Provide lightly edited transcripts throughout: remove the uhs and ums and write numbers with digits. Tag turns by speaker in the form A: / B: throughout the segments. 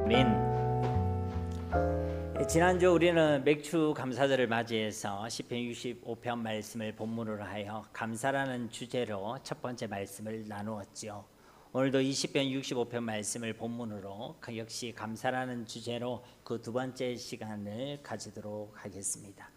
A: 아멘. 지난주 우리는 맥주 감사절을 맞이해서 시편 65편 말씀을 본문으로 하여 감사라는 주제로 첫 번째 말씀을 나누었지요. 오늘도 이 시편 65편 말씀을 본문으로 역시 감사라는 주제로 그 두 번째 시간을 가지도록 하겠습니다.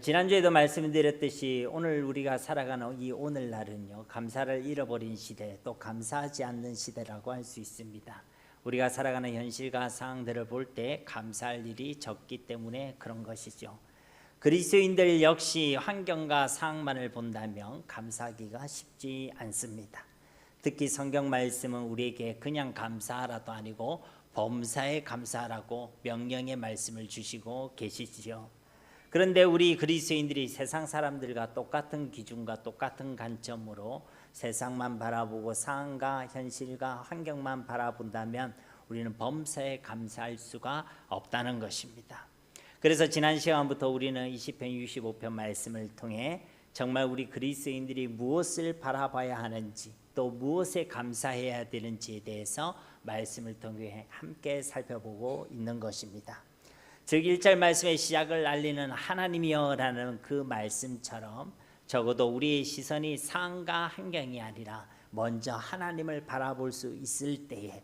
A: 지난주에도 말씀드렸듯이 오늘 우리가 살아가는 이 오늘날은요, 감사를 잃어버린 시대, 또 감사하지 않는 시대라고 할 수 있습니다. 우리가 살아가는 현실과 상황들을 볼 때 감사할 일이 적기 때문에 그런 것이죠. 그리스도인들 역시 환경과 상황만을 본다면 감사하기가 쉽지 않습니다. 특히 성경 말씀은 우리에게 그냥 감사하라도 아니고 범사에 감사하라고 명령의 말씀을 주시고 계시지요. 그런데 우리 그리스도인들이 세상 사람들과 똑같은 기준과 똑같은 관점으로 세상만 바라보고 상황과 현실과 환경만 바라본다면 우리는 범사에 감사할 수가 없다는 것입니다. 그래서 지난 시간부터 우리는 이 시편 65편 말씀을 통해 정말 우리 그리스도인들이 무엇을 바라봐야 하는지 또 무엇에 감사해야 되는지에 대해서 말씀을 통해 함께 살펴보고 있는 것입니다. 즉 1절 말씀의 시작을 알리는 하나님이여라는 그 말씀처럼 적어도 우리의 시선이 상황과 환경이 아니라 먼저 하나님을 바라볼 수 있을 때에,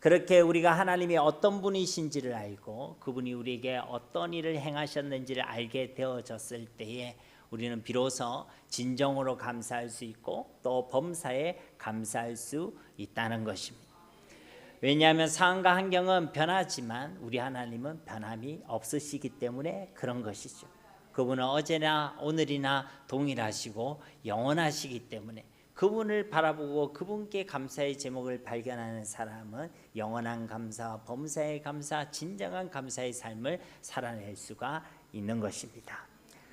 A: 그렇게 우리가 하나님이 어떤 분이신지를 알고 그분이 우리에게 어떤 일을 행하셨는지를 알게 되어졌을 때에 우리는 비로소 진정으로 감사할 수 있고 또 범사에 감사할 수 있다는 것입니다. 왜냐하면 상황과 환경은 변하지만 우리 하나님은 변함이 없으시기 때문에 그런 것이죠. 그분은 어제나 오늘이나 동일하시고 영원하시기 때문에 그분을 바라보고 그분께 감사의 제목을 발견하는 사람은 영원한 감사, 범사의 감사, 진정한 감사의 삶을 살아낼 수가 있는 것입니다.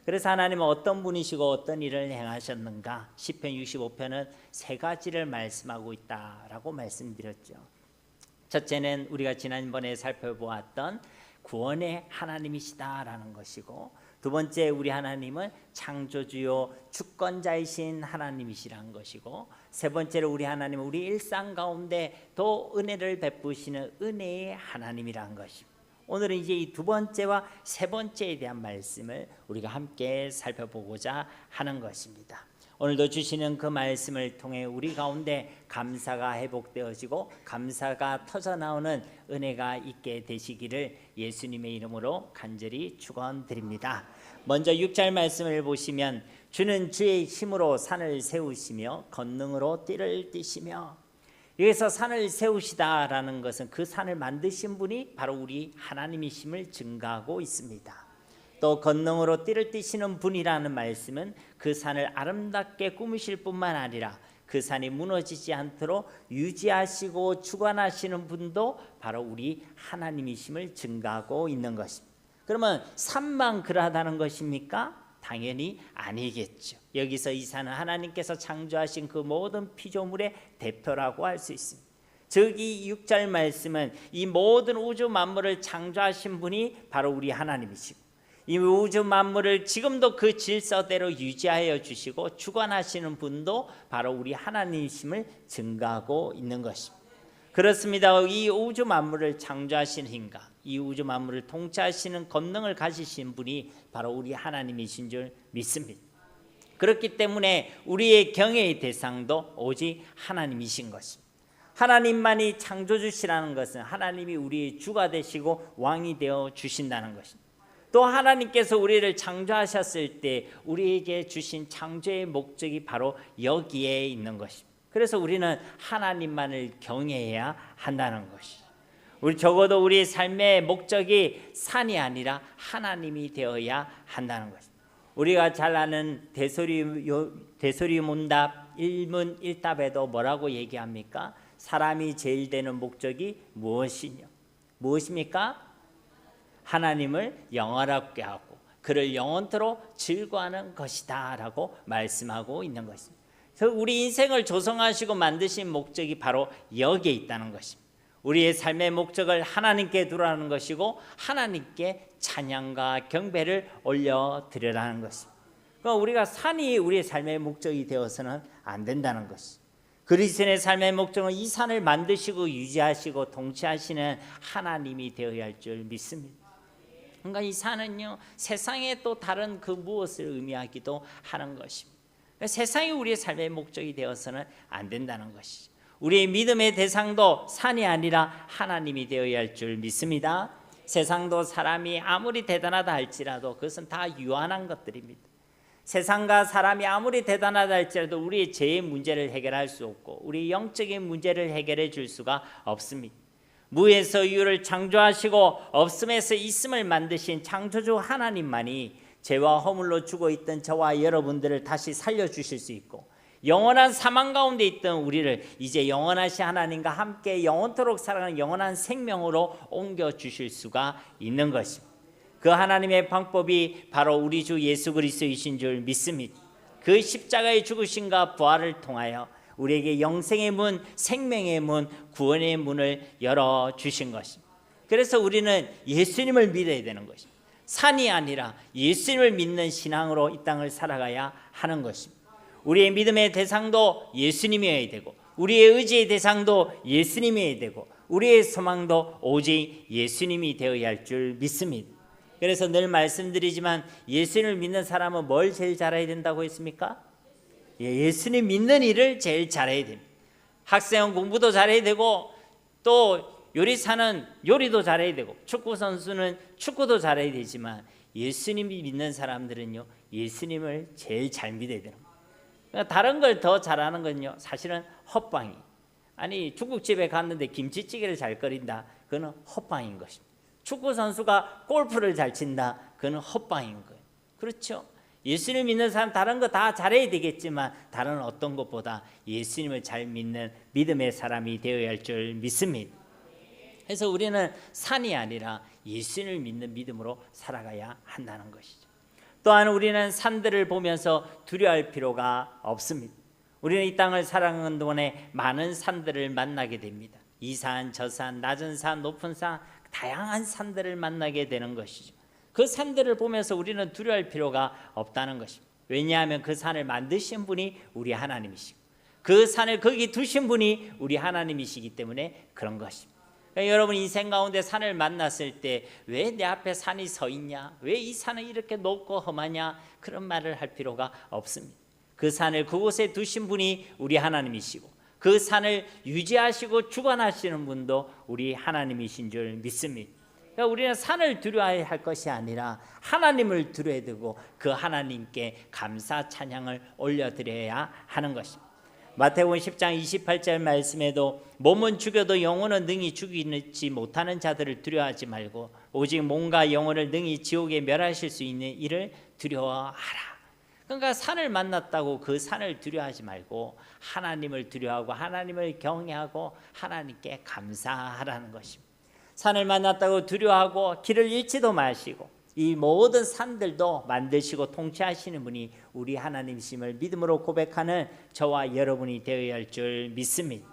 A: 그래서 하나님은 어떤 분이시고 어떤 일을 행하셨는가? 시편 65편은 세 가지를 말씀하고 있다라고 말씀드렸죠. 첫째는 우리가 지난번에 살펴보았던 구원의 하나님이시다라는 것이고, 두 번째 우리 하나님은 창조주요 주권자이신 하나님이시라는 것이고, 세 번째로 우리 하나님은 우리 일상 가운데 또 은혜를 베푸시는 은혜의 하나님이라는 것입니다. 오늘은 이제 이 두 번째와 세 번째에 대한 말씀을 우리가 함께 살펴보고자 하는 것입니다. 오늘도 주시는 그 말씀을 통해 우리 가운데 감사가 회복되어지고 감사가 터져나오는 은혜가 있게 되시기를 예수님의 이름으로 간절히 축원드립니다. 먼저 6절 말씀을 보시면 주는 주의 힘으로 산을 세우시며 권능으로 띠를 띠시며, 여기서 산을 세우시다라는 것은 그 산을 만드신 분이 바로 우리 하나님이심을 증가하고 있습니다. 또 권능으로 띠를 띠시는 분이라는 말씀은 그 산을 아름답게 꾸미실 뿐만 아니라 그 산이 무너지지 않도록 유지하시고 주관하시는 분도 바로 우리 하나님이심을 증가하고 있는 것입니다. 그러면 산만 그러하다는 것입니까? 당연히 아니겠죠. 여기서 이 산은 하나님께서 창조하신 그 모든 피조물의 대표라고 할 수 있습니다. 즉 이 6절 말씀은 이 모든 우주 만물을 창조하신 분이 바로 우리 하나님이시고 이 우주 만물을 지금도 그 질서대로 유지하여 주시고 주관하시는 분도 바로 우리 하나님이심을 증가하고 있는 것입니다. 그렇습니다. 이 우주 만물을 창조하신 힘과 이 우주 만물을 통치하시는 권능을 가지신 분이 바로 우리 하나님이신 줄 믿습니다. 그렇기 때문에 우리의 경외의 대상도 오직 하나님이신 것입니다. 하나님만이 창조주시라는 것은 하나님이 우리의 주가 되시고 왕이 되어 주신다는 것입니다. 또 하나님께서 우리를 창조하셨을 때 우리에게 주신 창조의 목적이 바로 여기에 있는 것입니다. 그래서 우리는 하나님만을 경외해야 한다는 것이죠. 우리 적어도 우리 삶의 목적이 산이 아니라 하나님이 되어야 한다는 것입니다. 우리가 잘 아는 대소리문답 1문 1답에도 뭐라고 얘기합니까? 사람이 제일 되는 목적이 무엇입니까? 하나님을 영원하게 하고 그를 영원토록 즐거워하는 것이다 라고 말씀하고 있는 것입니다. 그래서 우리 인생을 조성하시고 만드신 목적이 바로 여기에 있다는 것입니다. 우리의 삶의 목적을 하나님께 두라는 것이고 하나님께 찬양과 경배를 올려드리라는 것입니다. 그러니까 우리가 산이 우리의 삶의 목적이 되어서는 안 된다는 것입니다. 그리스도인의 삶의 목적은 이 산을 만드시고 유지하시고 통치하시는 하나님이 되어야 할 줄 믿습니다. 그러니까 이 산은요, 세상에 또 다른 그 무엇을 의미하기도 하는 것입니다. 그러니까 세상이 우리의 삶의 목적이 되어서는 안 된다는 것이죠. 우리의 믿음의 대상도 산이 아니라 하나님이 되어야 할 줄 믿습니다. 세상도 사람이 아무리 대단하다 할지라도 그것은 다 유한한 것들입니다. 세상과 사람이 아무리 대단하다 할지라도 우리의 죄의 문제를 해결할 수 없고 우리 영적인 문제를 해결해 줄 수가 없습니다. 무에서 유를 창조하시고 없음에서 있음을 만드신 창조주 하나님만이 죄와 허물로 죽어 있던 저와 여러분들을 다시 살려주실 수 있고 영원한 사망 가운데 있던 우리를 이제 영원하신 하나님과 함께 영원토록 살아가는 영원한 생명으로 옮겨주실 수가 있는 것입니다. 그 하나님의 방법이 바로 우리 주 예수 그리스도이신 줄 믿습니다. 그 십자가의 죽으심과 부활을 통하여 우리에게 영생의 문, 생명의 문, 구원의 문을 열어주신 것입니다. 그래서 우리는 예수님을 믿어야 되는 것입니다. 산이 아니라 예수님을 믿는 신앙으로 이 땅을 살아가야 하는 것입니다. 우리의 믿음의 대상도 예수님이어야 되고 우리의 의지의 대상도 예수님이어야 되고 우리의 소망도 오직 예수님이 되어야 할 줄 믿습니다. 그래서 늘 말씀드리지만 예수님을 믿는 사람은 뭘 제일 잘해야 된다고 했습니까? 예수님 믿는 일을 제일 잘해야 됩니다. 학생은 공부도 잘해야 되고 또 요리사는 요리도 잘해야 되고 축구 선수는 축구도 잘해야 되지만 예수님이 믿는 사람들은요 예수님을 제일 잘 믿어야 되는 거예요. 그러니까 다른 걸 더 잘하는 건요 사실은 헛방이. 아니 중국집에 갔는데 김치찌개를 잘 끓인다. 그거는 헛방인 것입니다. 축구 선수가 골프를 잘 친다. 그건 헛방인 거예요. 그렇죠? 예수를 믿는 사람 다른 거 다 잘해야 되겠지만 다른 어떤 것보다 예수님을 잘 믿는 믿음의 사람이 되어야 할 줄 믿습니다. 그래서 우리는 산이 아니라 예수님을 믿는 믿음으로 살아가야 한다는 것이죠. 또한 우리는 산들을 보면서 두려워할 필요가 없습니다. 우리는 이 땅을 살아가는 동안에 많은 산들을 만나게 됩니다. 이 산, 저 산, 낮은 산, 높은 산, 다양한 산들을 만나게 되는 것이죠. 그 산들을 보면서 우리는 두려워할 필요가 없다는 것입니다. 왜냐하면 그 산을 만드신 분이 우리 하나님이시고 그 산을 거기 두신 분이 우리 하나님이시기 때문에 그런 것입니다. 그러니까 여러분 인생 가운데 산을 만났을 때 왜 내 앞에 산이 서 있냐? 왜 이 산은 이렇게 높고 험하냐? 그런 말을 할 필요가 없습니다. 그 산을 그곳에 두신 분이 우리 하나님이시고 그 산을 유지하시고 주관하시는 분도 우리 하나님이신 줄 믿습니다. 그러니까 우리는 산을 두려워해야 할 것이 아니라 하나님을 두려워야 되고 그 하나님께 감사 찬양을 올려드려야 하는 것입니다. 마태복음 10장 28절 말씀에도 몸은 죽여도 영혼은 능히 죽이지 못하는 자들을 두려워하지 말고 오직 몸과 영혼을 능히 지옥에 멸하실 수 있는 이를 두려워하라. 그러니까 산을 만났다고 그 산을 두려워하지 말고 하나님을 두려워하고 하나님을 경외하고 하나님께 감사하라는 것입니다. 산을 만났다고 두려워하고 길을 잃지도 마시고 이 모든 산들도 만드시고 통치하시는 분이 우리 하나님이심을 믿음으로 고백하는 저와 여러분이 되어야 할 줄 믿습니다.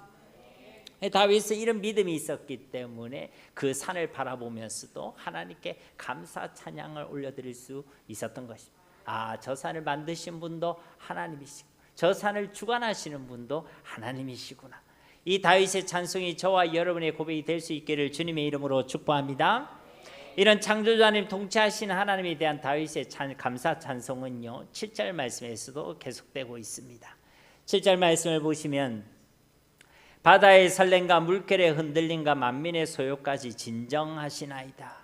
A: 다윗은 이런 믿음이 있었기 때문에 그 산을 바라보면서도 하나님께 감사 찬양을 올려드릴 수 있었던 것입니다. 저 산을 만드신 분도 하나님이시고 저 산을 주관하시는 분도 하나님이시구나. 이 다윗의 찬송이 저와 여러분의 고백이 될 수 있기를 주님의 이름으로 축복합니다. 이런 창조주님 통치하시는 하나님에 대한 다윗의 감사 찬송은요 7절 말씀에서도 계속되고 있습니다. 7절 말씀을 보시면 바다의 설렘과 물결의 흔들림과 만민의 소요까지 진정하시나이다.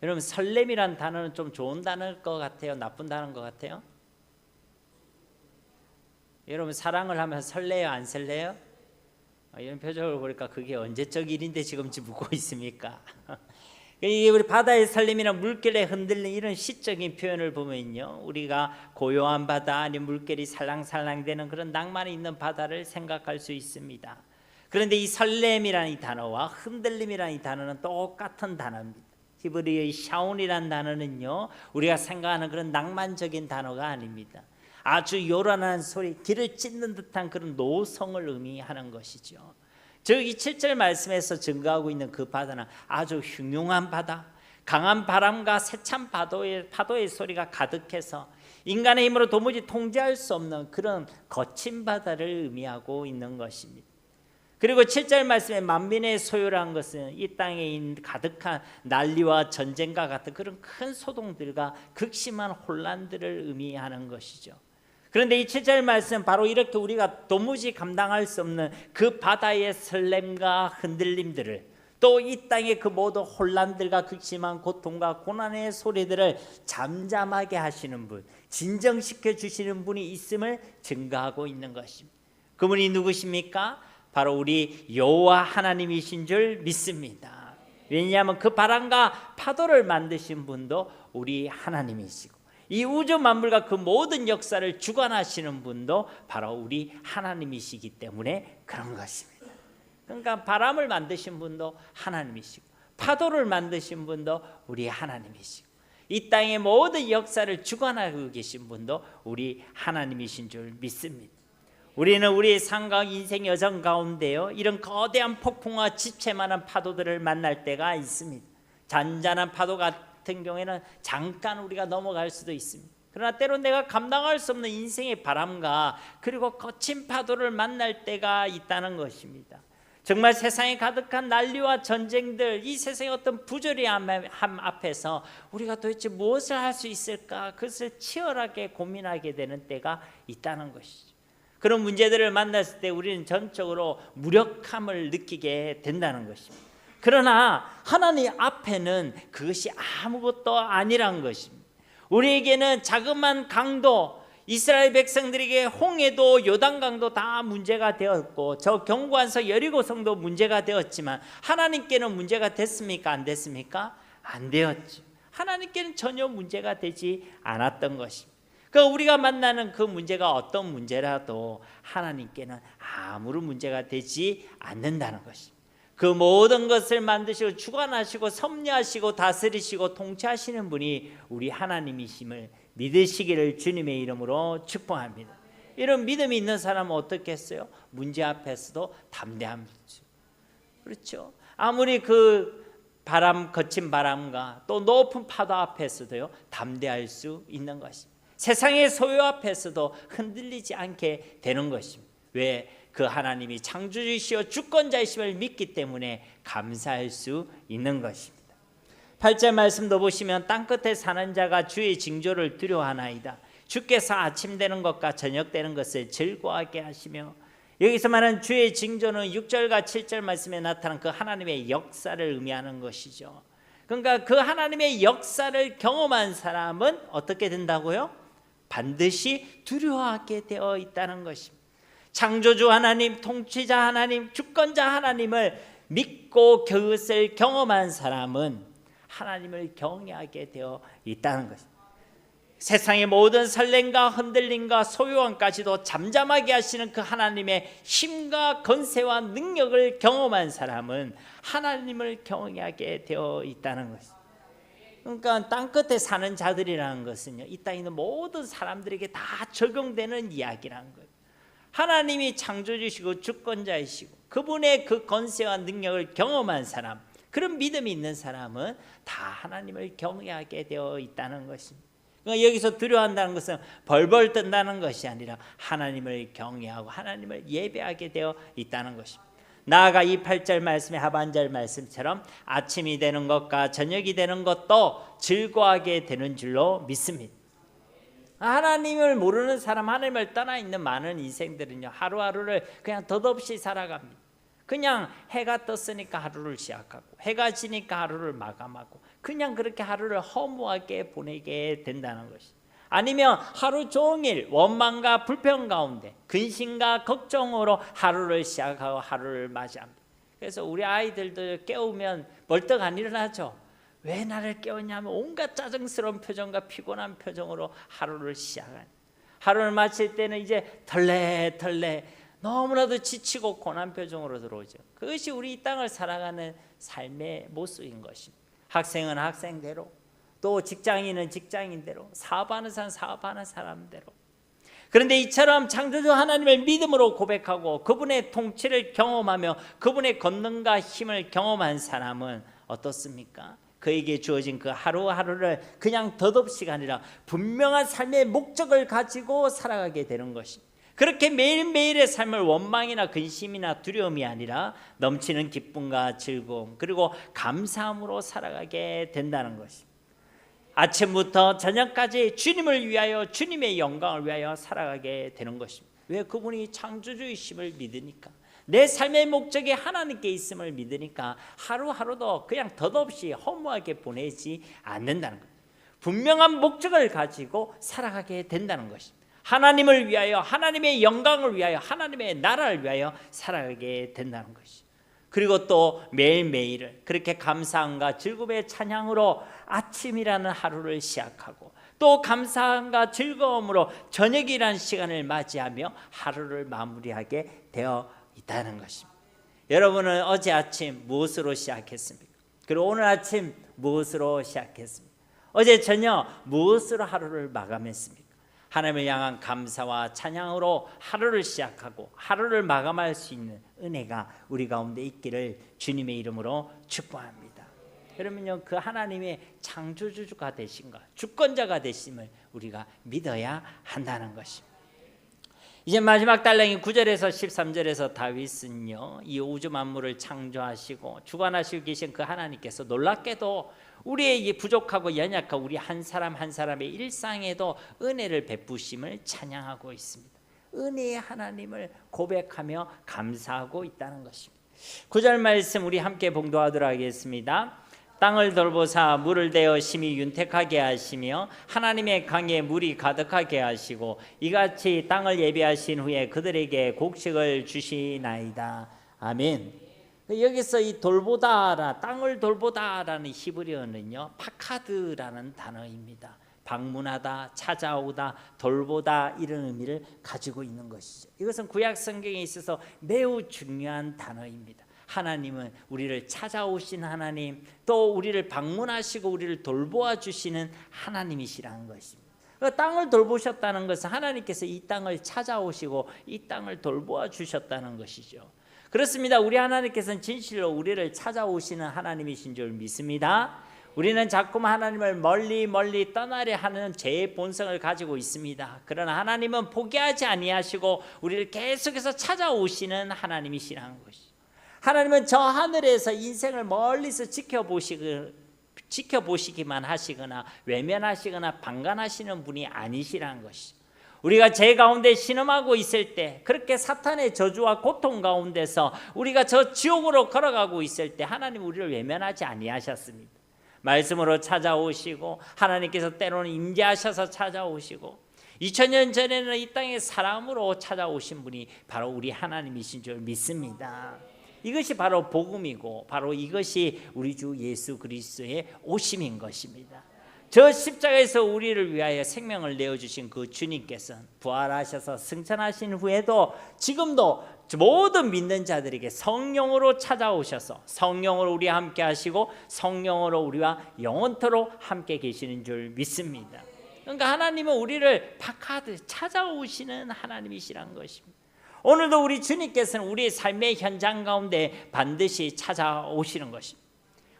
A: 여러분 설렘이란 단어는 좀 좋은 단어일 것 같아요? 나쁜 단어인 것 같아요? 여러분 사랑을 하면 설레요? 안 설레요? 이런 표정을 보니까 그게 언제적 일인데 지금 묻고 있습니까? 이게 우리 바다의 설렘이나 물결의 흔들림 이런 시적인 표현을 보면요 우리가 고요한 바다 아니 물결이 살랑살랑대는 그런 낭만이 있는 바다를 생각할 수 있습니다. 그런데 이 설렘이라는 이 단어와 흔들림이라는 이 단어는 똑같은 단어입니다. 히브리어의 샤온이라는 단어는요 우리가 생각하는 그런 낭만적인 단어가 아닙니다. 아주 요란한 소리, 귀를 찢는 듯한 그런 노성을 의미하는 것이죠. 즉 이 7절 말씀에서 증거하고 있는 그 바다는 아주 흉흉한 바다, 강한 바람과 세찬 파도의 소리가 가득해서 인간의 힘으로 도무지 통제할 수 없는 그런 거친 바다를 의미하고 있는 것입니다. 그리고 7절 말씀에 만민의 소유라는 것은 이 땅에 가득한 난리와 전쟁과 같은 그런 큰 소동들과 극심한 혼란들을 의미하는 것이죠. 그런데 이 7절 말씀 바로 이렇게 우리가 도무지 감당할 수 없는 그 바다의 설렘과 흔들림들을, 또 이 땅의 그 모든 혼란들과 극심한 고통과 고난의 소리들을 잠잠하게 하시는 분, 진정시켜 주시는 분이 있음을 증거하고 있는 것입니다. 그분이 누구십니까? 바로 우리 여호와 하나님이신 줄 믿습니다. 왜냐하면 그 바람과 파도를 만드신 분도 우리 하나님이시고, 이 우주 만물과 그 모든 역사를 주관하시는 분도 바로 우리 하나님이시기 때문에 그런 것입니다. 그러니까 바람을 만드신 분도 하나님이시고, 파도를 만드신 분도 우리 하나님이시고, 이 땅의 모든 역사를 주관하고 계신 분도 우리 하나님이신 줄 믿습니다. 우리는 우리의 삶과 인생 여정 가운데요, 이런 거대한 폭풍과 지체만한 파도들을 만날 때가 있습니다. 잔잔한 파도 같은 경우에는 잠깐 우리가 넘어갈 수도 있습니다. 그러나 때론 내가 감당할 수 없는 인생의 바람과 그리고 거친 파도를 만날 때가 있다는 것입니다. 정말 세상에 가득한 난리와 전쟁들, 이 세상의 어떤 부조리함 앞에서 우리가 도대체 무엇을 할 수 있을까, 그것을 치열하게 고민하게 되는 때가 있다는 것이죠. 그런 문제들을 만났을 때 우리는 전적으로 무력함을 느끼게 된다는 것입니다. 그러나 하나님 앞에는 그것이 아무것도 아니란 것입니다. 우리에게는 자그마한 강도, 이스라엘 백성들에게 홍해도 요단강도 다 문제가 되었고, 저 견고한 여리고성도 문제가 되었지만 하나님께는 문제가 됐습니까? 안 됐습니까? 안 되었죠. 하나님께는 전혀 문제가 되지 않았던 것입니다. 그러니까 우리가 만나는 그 문제가 어떤 문제라도 하나님께는 아무런 문제가 되지 않는다는 것입니다. 그 모든 것을 만드시고 주관하시고 섭리하시고 다스리시고 통치하시는 분이 우리 하나님이심을 믿으시기를 주님의 이름으로 축복합니다. 이런 믿음이 있는 사람은 어떻겠어요? 문제 앞에서도 담대함이죠. 그렇죠? 아무리 그 거친 바람과 또 높은 파도 앞에서도요, 담대할 수 있는 것입니다. 세상의 소유 앞에서도 흔들리지 않게 되는 것입니다. 왜? 그 하나님이 창조주시오 주권자이심을 믿기 때문에 감사할 수 있는 것입니다. 8절 말씀도 보시면 땅끝에 사는 자가 주의 징조를 두려워하나이다. 주께서 아침 되는 것과 저녁 되는 것을 즐거워하게 하시며, 여기서 말하는 주의 징조는 6절과 7절 말씀에 나타난 그 하나님의 역사를 의미하는 것이죠. 그러니까 그 하나님의 역사를 경험한 사람은 어떻게 된다고요? 반드시 두려워하게 되어 있다는 것입니다. 창조주 하나님, 통치자 하나님, 주권자 하나님을 믿고 그것을 경험한 사람은 하나님을 경외하게 되어 있다는 것입니다. 세상의 모든 설렘과 흔들림과 소유함까지도 잠잠하게 하시는 그 하나님의 힘과 건세와 능력을 경험한 사람은 하나님을 경외하게 되어 있다는 것입니다. 그러니까 땅끝에 사는 자들이라는 것은요, 이 땅에 있는 모든 사람들에게 다 적용되는 이야기라는 거예요. 하나님이 창조주시고 주권자이시고 그분의 그 건세와 능력을 경험한 사람, 그런 믿음이 있는 사람은 다 하나님을 경외하게 되어 있다는 것입니다. 그러니까 여기서 두려워한다는 것은 벌벌 뜬다는 것이 아니라 하나님을 경외하고 하나님을 예배하게 되어 있다는 것입니다. 나아가 이 8절 말씀의 하반절 말씀처럼 아침이 되는 것과 저녁이 되는 것도 즐거워하게 되는 줄로 믿습니다. 하나님을 모르는 사람, 하나님을 떠나 있는 많은 인생들은요, 하루하루를 그냥 덧없이 살아갑니다. 그냥 해가 떴으니까 하루를 시작하고 해가 지니까 하루를 마감하고 그냥 그렇게 하루를 허무하게 보내게 된다는 것이, 아니면 하루 종일 원망과 불평 가운데 근심과 걱정으로 하루를 시작하고 하루를 맞이합니다. 그래서 우리 아이들도 깨우면 벌떡 안 일어나죠. 왜 나를 깨웠냐면 온갖 짜증스러운 표정과 피곤한 표정으로 하루를 시작하니, 하루를 마칠 때는 이제 털레 너무나도 지치고 고난 표정으로 들어오죠. 그것이 우리 이 땅을 살아가는 삶의 모습인 것입니다. 학생은 학생대로, 또 직장인은 직장인대로, 사업하는 사람은 사업하는 사람대로. 그런데 이처럼 창조주 하나님을 믿음으로 고백하고 그분의 통치를 경험하며 그분의 권능과 힘을 경험한 사람은 어떻습니까? 그에게 주어진 그 하루하루를 그냥 덧없이가 아니라 분명한 삶의 목적을 가지고 살아가게 되는 것입니다. 그렇게 매일매일의 삶을 원망이나 근심이나 두려움이 아니라 넘치는 기쁨과 즐거움 그리고 감사함으로 살아가게 된다는 것입니다. 아침부터 저녁까지 주님을 위하여 주님의 영광을 위하여 살아가게 되는 것입니다. 왜? 그분이 창조주이심을 믿으니까, 내 삶의 목적이 하나님께 있음을 믿으니까 하루하루도 그냥 덧없이 허무하게 보내지 않는다는 거예요. 분명한 목적을 가지고 살아가게 된다는 것입니다. 하나님을 위하여, 하나님의 영광을 위하여, 하나님의 나라를 위하여 살아가게 된다는 것이죠. 그리고 또 매일매일을 그렇게 감사함과 즐거움의 찬양으로 아침이라는 하루를 시작하고 또 감사함과 즐거움으로 저녁이라는 시간을 맞이하며 하루를 마무리하게 되어 있다는 것입니다. 여러분은 어제 아침 무엇으로 시작했습니까? 그리고 오늘 아침 무엇으로 시작했습니까? 어제 저녁 무엇으로 하루를 마감했습니까? 하나님을 향한 감사와 찬양으로 하루를 시작하고 하루를 마감할 수 있는 은혜가 우리 가운데 있기를 주님의 이름으로 축복합니다. 그러면요, 그 하나님의 창조주가 되신가, 주권자가 되심을 우리가 믿어야 한다는 것입니다. 이제 마지막 달랑이 9절에서 13절에서 다윗은요, 이 우주 만물을 창조하시고 주관하시고 계신 그 하나님께서 놀랍게도 우리의 부족하고 연약한 우리 한 사람 한 사람의 일상에도 은혜를 베푸심을 찬양하고 있습니다. 은혜의 하나님을 고백하며 감사하고 있다는 것입니다. 9절 말씀 우리 함께 봉독하도록 하겠습니다. 땅을 돌보사 물을 대어 심히 윤택하게 하시며 하나님의 강에 물이 가득하게 하시고 이같이 땅을 예비하신 후에 그들에게 곡식을 주시나이다. 아멘. 여기서 이 돌보다라, 땅을 돌보다라는 히브리어는요, 파카드라는 단어입니다. 방문하다, 찾아오다, 돌보다 이런 의미를 가지고 있는 것이죠. 이것은 구약 성경에 있어서 매우 중요한 단어입니다. 하나님은 우리를 찾아오신 하나님, 또 우리를 방문하시고 우리를 돌보아 주시는 하나님이시라는 것입니다. 땅을 돌보셨다는 것은 하나님께서 이 땅을 찾아오시고 이 땅을 돌보아 주셨다는 것이죠. 그렇습니다. 우리 하나님께서는 진실로 우리를 찾아오시는 하나님이신 줄 믿습니다. 우리는 자꾸만 하나님을 멀리 떠나려 하는 죄의 본성을 가지고 있습니다. 그러나 하나님은 포기하지 아니하시고 우리를 계속해서 찾아오시는 하나님이시라는 것이죠. 하나님은 저 하늘에서 인생을 멀리서 지켜보시기만 하시거나 외면하시거나 방관하시는 분이 아니시라는 것이죠. 우리가 죄 가운데 신음하고 있을 때, 그렇게 사탄의 저주와 고통 가운데서 우리가 저 지옥으로 걸어가고 있을 때 하나님 우리를 외면하지 아니하셨습니다. 말씀으로 찾아오시고 하나님께서 때로는 임재하셔서 찾아오시고 2000년 전에는 이 땅에 사람으로 찾아오신 분이 바로 우리 하나님이신 줄 믿습니다. 이것이 바로 복음이고 바로 이것이 우리 주 예수 그리스도의 오심인 것입니다. 저 십자가에서 우리를 위하여 생명을 내어주신 그 주님께서는 부활하셔서 승천하신 후에도 지금도 모든 믿는 자들에게 성령으로 찾아오셔서 성령으로 우리와 함께 하시고 성령으로 우리와 영원토록 함께 계시는 줄 믿습니다. 그러니까 하나님은 우리를 파카드 찾아오시는 하나님이시란 것입니다. 오늘도 우리 주님께서는 우리의 삶의 현장 가운데 반드시 찾아오시는 것입니다.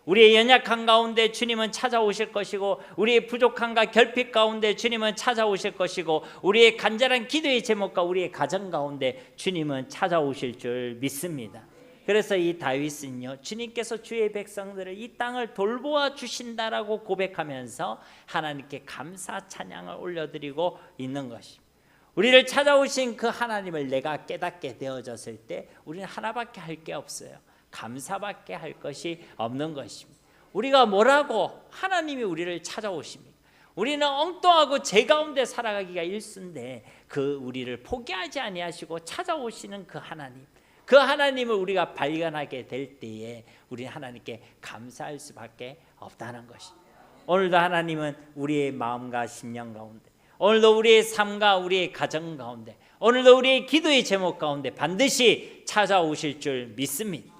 A: 우리의 연약한 가운데 주님은 찾아오실 것이고 우리의 부족함과 결핍 가운데 주님은 찾아오실 것이고 우리의 간절한 기도의 제목과 우리의 가정 가운데 주님은 찾아오실 줄 믿습니다. 그래서 이 다윗은요, 주님께서 주의 백성들을 이 땅을 돌보아 주신다라고 고백하면서 하나님께 감사 찬양을 올려드리고 있는 것입니다. 우리를 찾아오신 그 하나님을 내가 깨닫게 되어졌을 때 우리는 하나밖에 할 게 없어요. 감사밖에 할 것이 없는 것입니다. 우리가 뭐라고 하나님이 우리를 찾아오십니까? 우리는 엉뚱하고 죄 가운데 살아가기가 일쑤인데 그 우리를 포기하지 아니하시고 찾아오시는 그 하나님, 그 하나님을 우리가 발견하게 될 때에 우리는 하나님께 감사할 수밖에 없다는 것입니다. 오늘도 하나님은 우리의 마음과 심령 가운데, 오늘도 우리의 삶과 우리의 가정 가운데, 오늘도 우리의 기도의 제목 가운데 반드시 찾아오실 줄 믿습니다.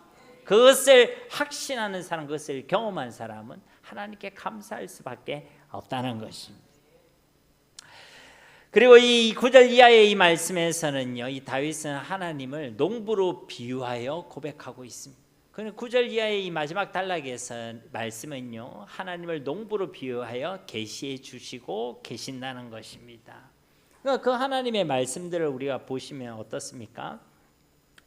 A: 그것을 확신하는 사람, 그것을 경험한 사람은 하나님께 감사할 수밖에 없다는 것입니다. 그리고 이 9절 이하의 이 말씀에서는요, 이 다윗은 하나님을 농부로 비유하여 고백하고 있습니다. 그런데 9절 이하의 이 마지막 단락에서 말씀은요, 하나님을 농부로 비유하여 계시해 주시고 계신다는 것입니다. 그러니까 그 하나님의 말씀들을 우리가 보시면 어떻습니까?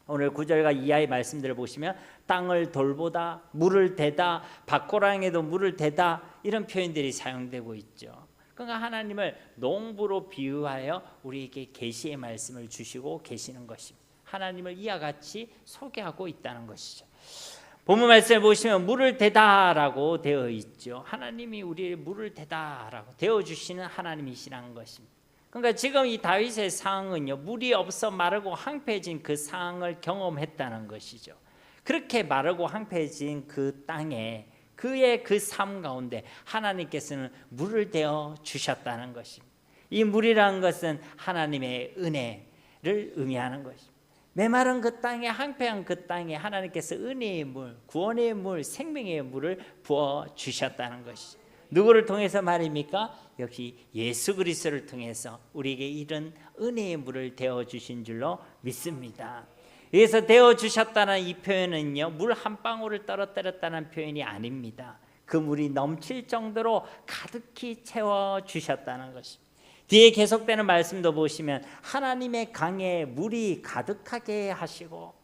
A: 오늘 9절과 이하의 말씀들을 보시면 땅을 돌보다, 물을 대다, 밭고랑에도 물을 대다, 이런 표현들이 사용되고 있죠. 그러니까 하나님을 농부로 비유하여 우리에게 계시의 말씀을 주시고 계시는 것입니다. 하나님을 이와 같이 소개하고 있다는 것이죠. 본문 말씀을 보시면 물을 대다라고 되어 있죠. 하나님이 우리의 물을 대다라고 되어주시는 하나님이시라는 것입니다. 그러니까 지금 이 다윗의 상황은요, 물이 없어 마르고 황폐해진 그 상황을 경험했다는 것이죠. 그렇게 마르고 황폐해진 그 땅에, 그의 그 삶 가운데 하나님께서는 물을 대어 주셨다는 것입니다. 이 물이라는 것은 하나님의 은혜를 의미하는 것입니다. 메마른 그 땅에, 황폐한 그 땅에 하나님께서 은혜의 물, 구원의 물, 생명의 물을 부어 주셨다는 것이죠. 누구를 통해서 말입니까? 역시 예수 그리스도를 통해서 우리에게 이런 은혜의 물을 대어 주신 줄로 믿습니다. 여기서 대어 주셨다는 이 표현은요, 물 한 방울을 떨어뜨렸다는 표현이 아닙니다. 그 물이 넘칠 정도로 가득히 채워 주셨다는 것입니다. 뒤에 계속되는 말씀도 보시면 하나님의 강에 물이 가득하게 하시고,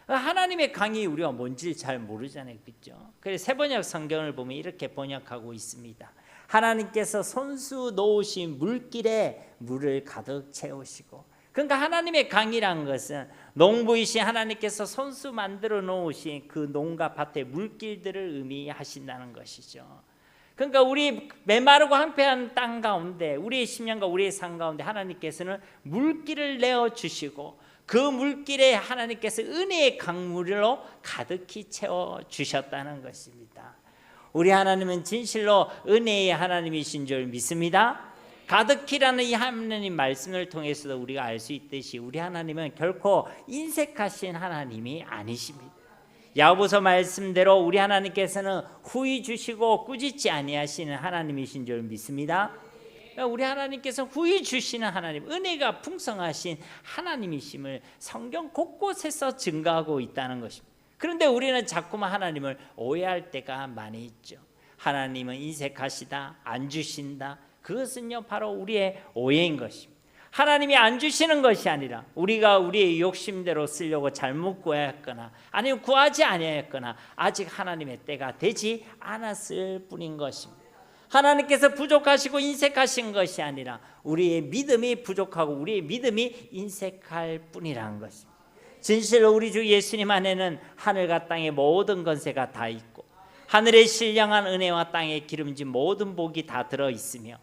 A: 하나님의 강이 우리가 뭔지 잘 모르잖아요, 그렇죠? 그래서 세번역 성경을 보면 이렇게 번역하고 있습니다. 하나님께서 손수 놓으신 물길에 물을 가득 채우시고, 그러니까 하나님의 강이란 것은 농부이신 하나님께서 손수 만들어 놓으신 그 농가 밭의 물길들을 의미하신다는 것이죠. 그러니까 우리 메마르고 황폐한 땅 가운데, 우리의 심령과 우리의 삶 가운데 하나님께서는 물길을 내어주시고, 그 물길에 하나님께서 은혜의 강물로 가득히 채워주셨다는 것입니다. 우리 하나님은 진실로 은혜의 하나님이신 줄 믿습니다. 가득히라는 이 하나님 말씀을 통해서도 우리가 알 수 있듯이 우리 하나님은 결코 인색하신 하나님이 아니십니다. 야고보서 말씀대로 우리 하나님께서는 후히 주시고 꾸짖지 아니하시는 하나님이신 줄 믿습니다. 우리 하나님께서 후히 주시는 하나님, 은혜가 풍성하신 하나님이심을 성경 곳곳에서 증거하고 있다는 것입니다. 그런데 우리는 자꾸만 하나님을 오해할 때가 많이 있죠. 하나님은 인색하시다, 안 주신다. 그것은요, 바로 우리의 오해인 것입니다. 하나님이 안 주시는 것이 아니라 우리가 우리의 욕심대로 쓰려고 잘못 구하였거나 아니면 구하지 아니하였거나 아직 하나님의 때가 되지 않았을 뿐인 것입니다. 하나님께서 부족하시고 인색하신 것이 아니라 우리의 믿음이 부족하고 우리의 믿음이 인색할 뿐이라는 것입니다. 진실로 우리 주 예수님 안에는 하늘과 땅의 모든 권세가 다 있고, 하늘의 신령한 은혜와 땅의 기름진 모든 복이 다 들어있으며,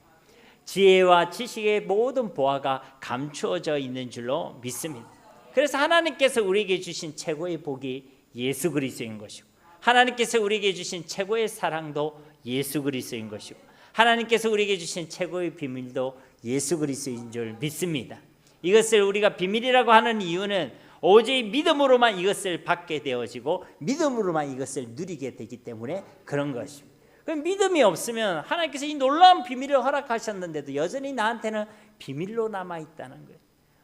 A: 지혜와 지식의 모든 보화가 감추어져 있는 줄로 믿습니다. 그래서 하나님께서 우리에게 주신 최고의 복이 예수 그리스도인 것이고, 하나님께서 우리에게 주신 최고의 사랑도 예수 그리스도인 것이고, 하나님께서 우리에게 주신 최고의 비밀도 예수 그리스도인 줄 믿습니다. 이것을 우리가 비밀이라고 하는 이유는 오직 믿음으로만 이것을 받게 되어지고 믿음으로만 이것을 누리게 되기 때문에 그런 것입니다. 믿음이 없으면 하나님께서 이 놀라운 비밀을 허락하셨는데도 여전히 나한테는 비밀로 남아있다는 거예요.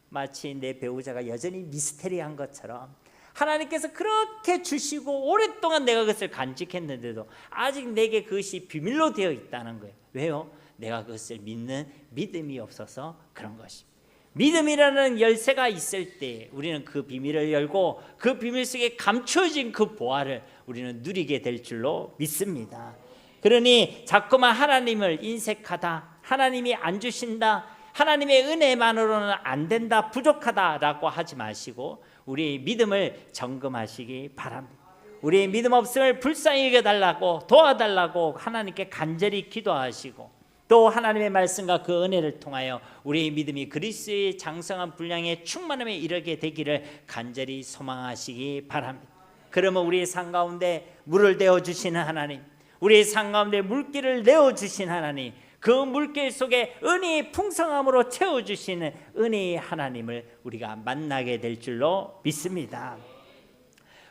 A: 마치 내 배우자가 여전히 미스테리한 것처럼 하나님께서 그렇게 주시고 오랫동안 내가 그것을 간직했는데도 아직 내게 그것이 비밀로 되어 있다는 거예요. 왜요? 내가 그것을 믿는 믿음이 없어서 그런 것입니다. 믿음이라는 열쇠가 있을 때 우리는 그 비밀을 열고 그 비밀 속에 감춰진 그 보화를 우리는 누리게 될 줄로 믿습니다. 그러니 자꾸만 하나님을 인색하다, 하나님이 안 주신다, 하나님의 은혜만으로는 안 된다, 부족하다라고 하지 마시고 우리의 믿음을 점검하시기 바랍니다. 우리의 믿음 없음을 불쌍히 여겨달라고, 도와달라고 하나님께 간절히 기도하시고, 또 하나님의 말씀과 그 은혜를 통하여 우리의 믿음이 그리스도의 장성한 분량의 충만함에 이르게 되기를 간절히 소망하시기 바랍니다. 그러면 우리의 삶 가운데 물을 내어주시는 하나님, 우리의 삶 가운데 물길을 내어주신 하나님, 그 물길 속에 은혜의 풍성함으로 채워주시는 은혜의 하나님을 우리가 만나게 될 줄로 믿습니다.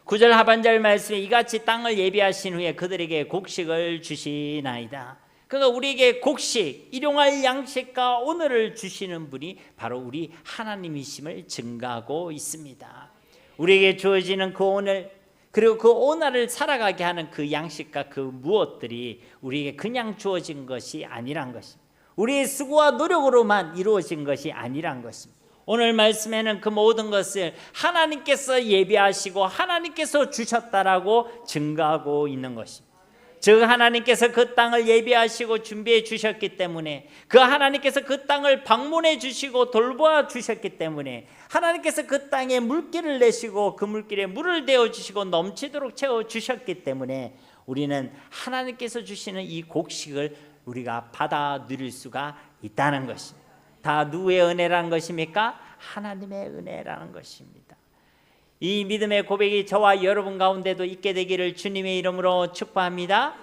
A: 9절 하반절 말씀에 이같이 땅을 예비하신 후에 그들에게 곡식을 주시나이다. 그러니까 우리에게 곡식, 일용할 양식과 오늘을 주시는 분이 바로 우리 하나님이심을 증가하고 있습니다. 우리에게 주어지는 그 오늘, 그리고 그 오늘을 살아가게 하는 그 양식과 그 무엇들이 우리에게 그냥 주어진 것이 아니란 것입니다. 우리의 수고와 노력으로만 이루어진 것이 아니란 것입니다. 오늘 말씀에는 그 모든 것을 하나님께서 예비하시고 하나님께서 주셨다라고 증거하고 있는 것입니다. 즉 하나님께서 그 땅을 예비하시고 준비해 주셨기 때문에, 그 하나님께서 그 땅을 방문해 주시고 돌보아 주셨기 때문에, 하나님께서 그 땅에 물길을 내시고 그 물길에 물을 대어 주시고 넘치도록 채워 주셨기 때문에 우리는 하나님께서 주시는 이 곡식을 우리가 받아 누릴 수가 있다는 것입니다. 다 누구의 은혜라는 것입니까? 하나님의 은혜라는 것입니다. 이 믿음의 고백이 저와 여러분 가운데도 있게 되기를 주님의 이름으로 축복합니다.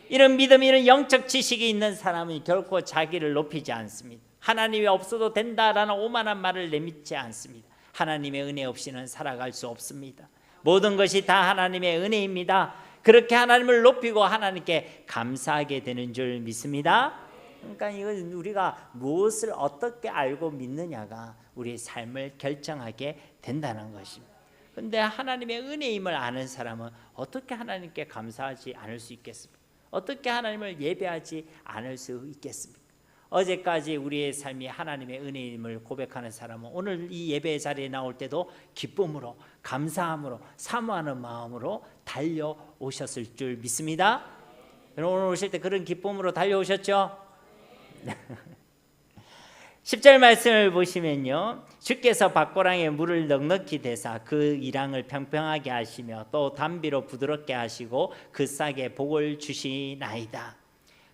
A: 이런 믿음, 이런 영적 지식이 있는 사람은 결코 자기를 높이지 않습니다. 하나님이 없어도 된다라는 오만한 말을 내딛지 않습니다. 하나님의 은혜 없이는 살아갈 수 없습니다. 모든 것이 다 하나님의 은혜입니다. 그렇게 하나님을 높이고 하나님께 감사하게 되는 줄 믿습니다. 그러니까 이건 우리가 무엇을 어떻게 알고 믿느냐가 우리의 삶을 결정하게 된다는 것입니다. 그런데 하나님의 은혜임을 아는 사람은 어떻게 하나님께 감사하지 않을 수 있겠습니까? 어떻게 하나님을 예배하지 않을 수 있겠습니까? 어제까지 우리의 삶이 하나님의 은혜임을 고백하는 사람은 오늘 이 예배 자리에 나올 때도 기쁨으로, 감사함으로, 사모하는 마음으로 달려오셨을 줄 믿습니다. 여러분 오늘 오실 때 그런 기쁨으로 달려오셨죠? 10절 말씀을 보시면요, 주께서 밭고랑에 물을 넉넉히 대사 그 이랑을 평평하게 하시며 또 담비로 부드럽게 하시고 그 싹에 복을 주시나이다.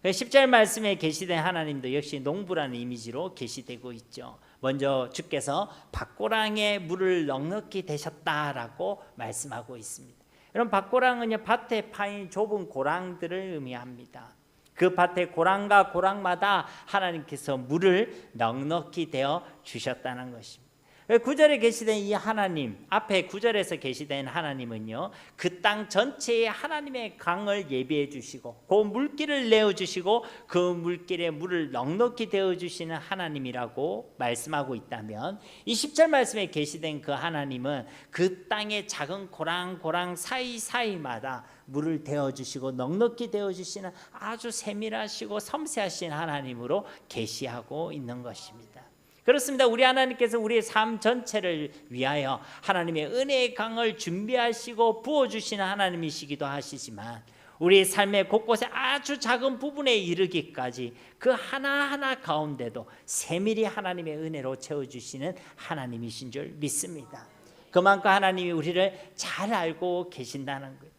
A: 10절 말씀에 계시된 하나님도 역시 농부라는 이미지로 계시되고 있죠. 먼저 주께서 밭고랑에 물을 넉넉히 대셨다라고 말씀하고 있습니다. 여러분 밭고랑은요, 밭에 파인 좁은 고랑들을 의미합니다. 그 밭의 고랑과 고랑마다 하나님께서 물을 넉넉히 대어 주셨다는 것입니다. 9절에 계시된 이 하나님, 앞에 9절에서 계시된 하나님은요, 그 땅 전체에 하나님의 강을 예비해 주시고 그 물길을 내어 주시고 그 물길에 물을 넉넉히 대어 주시는 하나님이라고 말씀하고 있다면, 이 10절 말씀에 계시된 그 하나님은 그 땅의 작은 고랑 사이사이마다 물을 대어 주시고 넉넉히 대어 주시는 아주 세밀하시고 섬세하신 하나님으로 계시하고 있는 것입니다. 그렇습니다. 우리 하나님께서 우리의 삶 전체를 위하여 하나님의 은혜의 강을 준비하시고 부어주시는 하나님이시기도 하시지만, 우리의 삶의 곳곳에 아주 작은 부분에 이르기까지 그 하나하나 가운데도 세밀히 하나님의 은혜로 채워주시는 하나님이신 줄 믿습니다. 그만큼 하나님이 우리를 잘 알고 계신다는 거예요.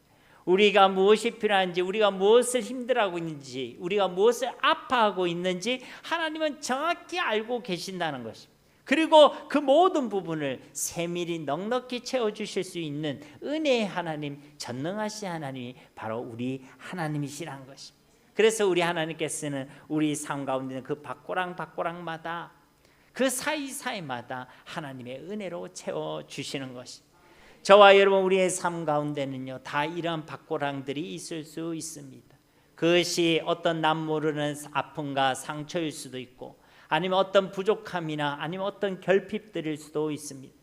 A: 우리가 무엇이 필요한지, 우리가 무엇을 힘들어하고 있는지, 우리가 무엇을 아파하고 있는지 하나님은 정확히 알고 계신다는 것입니다. 그리고 그 모든 부분을 세밀히 넉넉히 채워주실 수 있는 은혜의 하나님, 전능하신 하나님이 바로 우리 하나님이시란 것입니다. 그래서 우리 하나님께서는 우리 삶 가운데 그 밭고랑마다 그 사이사이마다 하나님의 은혜로 채워주시는 것입니다. 저와 여러분 우리의 삶 가운데는요, 다 이런 밭고랑들이 있을 수 있습니다. 그것이 어떤 남 모르는 아픔과 상처일 수도 있고, 아니면 어떤 부족함이나 아니면 어떤 결핍들일 수도 있습니다.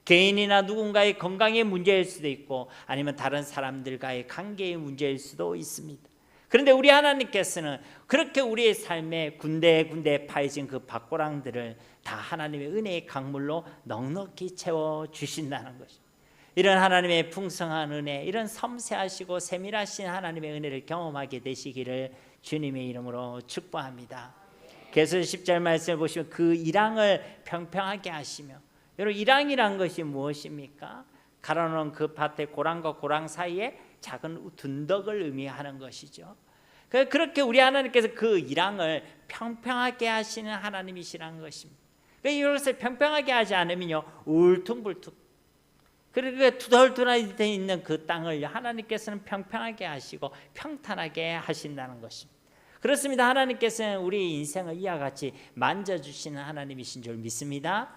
A: 개인이나 누군가의 건강의 문제일 수도 있고, 아니면 다른 사람들과의 관계의 문제일 수도 있습니다. 그런데 우리 하나님께서는 그렇게 우리의 삶에 군데군데 파여진 그 밭고랑들을 다 하나님의 은혜의 강물로 넉넉히 채워주신다는 것입니다. 이런 하나님의 풍성한 은혜, 이런 섬세하시고 세밀하신 하나님의 은혜를 경험하게 되시기를 주님의 이름으로 축복합니다. 계속 10절 말씀을 보시면 그 이랑을 평평하게 하시며, 여러분 이랑이란 것이 무엇입니까? 갈아놓은 그 밭의 고랑과 고랑 사이에 작은 둔덕을 의미하는 것이죠. 그렇게 우리 하나님께서 그 이랑을 평평하게 하시는 하나님이시라는 것입니다. 이것을 평평하게 하지 않으면요, 울퉁불퉁, 그리고 투덜투덜 되어 있는 그 땅을 하나님께서는 평평하게 하시고 평탄하게 하신다는 것입니다. 그렇습니다. 하나님께서는 우리 인생을 이와 같이 만져주시는 하나님이신 줄 믿습니다.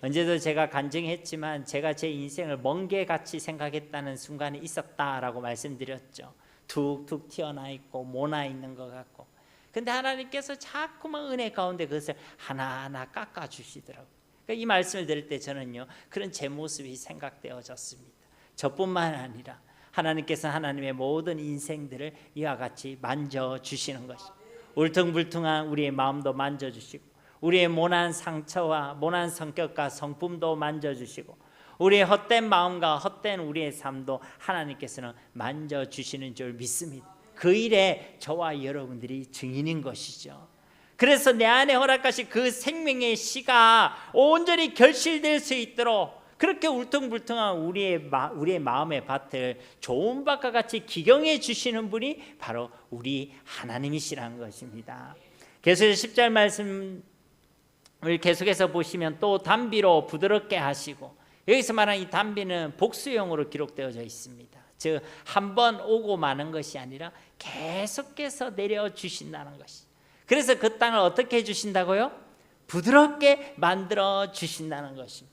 A: 언제도 제가 간증했지만 제가 제 인생을 멍게같이 생각했다는 순간이 있었다라고 말씀드렸죠. 툭툭 튀어나 있고 모나 있는 것 같고, 근데 하나님께서 자꾸만 은혜 가운데 그것을 하나하나 깎아주시더라고요. 이 말씀을 들을 때 저는요, 그런 제 모습이 생각되어졌습니다. 저뿐만 아니라 하나님께서 하나님의 모든 인생들을 이와 같이 만져주시는 것입니다. 울퉁불퉁한 우리의 마음도 만져주시고 우리의 모난 상처와 모난 성격과 성품도 만져주시고 우리의 헛된 마음과 헛된 우리의 삶도 하나님께서는 만져주시는 줄 믿습니다. 그 일에 저와 여러분들이 증인인 것이죠. 그래서 내 안에 허락하신 그 생명의 씨가 온전히 결실될 수 있도록 그렇게 울퉁불퉁한 우리의 마음의 밭을 좋은 밭과 같이 기경해 주시는 분이 바로 우리 하나님이시라는 것입니다. 계속해서 10절 말씀을 계속해서 보시면 또 단비로 부드럽게 하시고, 여기서 말하는 이 단비는 복수형으로 기록되어져 있습니다. 즉 한 번 오고 마는 것이 아니라 계속해서 내려주신다는 것이. 그래서 그 땅을 어떻게 해주신다고요? 부드럽게 만들어 주신다는 것입니다.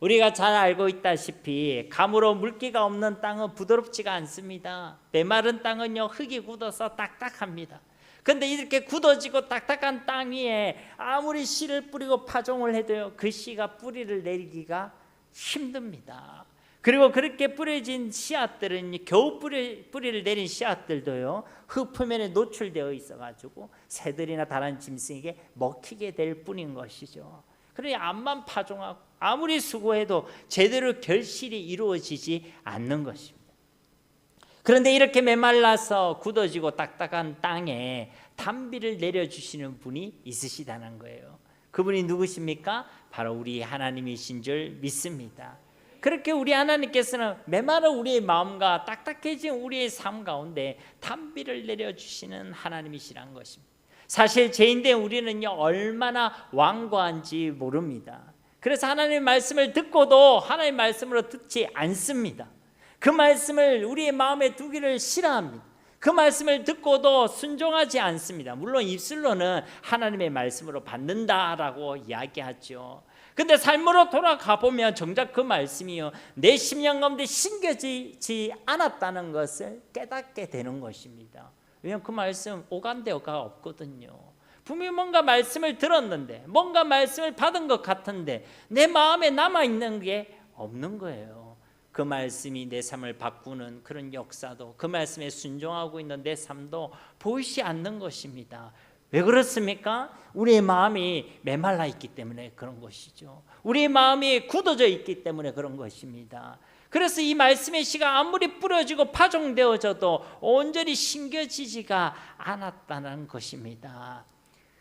A: 우리가 잘 알고 있다시피 가물어 물기가 없는 땅은 부드럽지가 않습니다. 메마른 땅은요 흙이 굳어서 딱딱합니다. 근데 이렇게 굳어지고 딱딱한 땅 위에 아무리 씨를 뿌리고 파종을 해도요 그 씨가 뿌리를 내리기가 힘듭니다. 그리고 그렇게 뿌려진 씨앗들은 겨우 뿌리를 내린 씨앗들도요 흙 표면에 노출되어 있어가지고 새들이나 다른 짐승에게 먹히게 될 뿐인 것이죠. 그러니 암만 파종하고 아무리 수고해도 제대로 결실이 이루어지지 않는 것입니다. 그런데 이렇게 메말라서 굳어지고 딱딱한 땅에 단비를 내려주시는 분이 있으시다는 거예요. 그분이 누구십니까? 바로 우리 하나님이신 줄 믿습니다. 그렇게 우리 하나님께서는 메마른 우리의 마음과 딱딱해진 우리의 삶 가운데 단비를 내려주시는 하나님이시란 것입니다. 사실 죄인된 우리는요 얼마나 완고한지 모릅니다. 그래서 하나님의 말씀을 듣고도 하나님의 말씀으로 듣지 않습니다. 그 말씀을 우리의 마음에 두기를 싫어합니다. 그 말씀을 듣고도 순종하지 않습니다. 물론 입술로는 하나님의 말씀으로 받는다라고 이야기하죠. 근데 삶으로 돌아가 보면 정작 그 말씀이요 내 심령 가운데 심겨지지 않았다는 것을 깨닫게 되는 것입니다. 왜냐하면 그 말씀 오간데가 없거든요. 분명히 뭔가 말씀을 들었는데 뭔가 말씀을 받은 것 같은데 내 마음에 남아있는 게 없는 거예요. 그 말씀이 내 삶을 바꾸는 그런 역사도 그 말씀에 순종하고 있는 내 삶도 보이지 않는 것입니다. 왜 그렇습니까? 우리의 마음이 메말라 있기 때문에 그런 것이죠. 우리의 마음이 굳어져 있기 때문에 그런 것입니다. 그래서 이 말씀의 씨가 아무리 뿌려지고 파종되어져도 온전히 심겨지지가 않았다는 것입니다.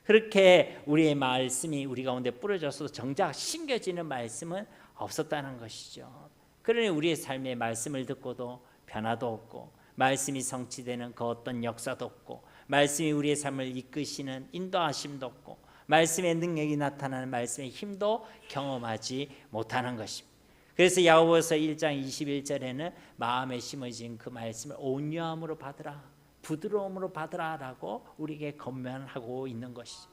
A: 그렇게 우리의 말씀이 우리 가운데 뿌려져서도 정작 심겨지는 말씀은 없었다는 것이죠. 그러니 우리의 삶의 말씀을 듣고도 변화도 없고 말씀이 성취되는 그 어떤 역사도 없고 말씀이 우리의 삶을 이끄시는 인도하심도 없고 말씀의 능력이 나타나는 말씀의 힘도 경험하지 못하는 것입니다. 그래서 야고보서 1장 21절에는 마음에 심어진 그 말씀을 온유함으로 받으라, 부드러움으로 받으라라고 우리에게 권면하고 있는 것이죠.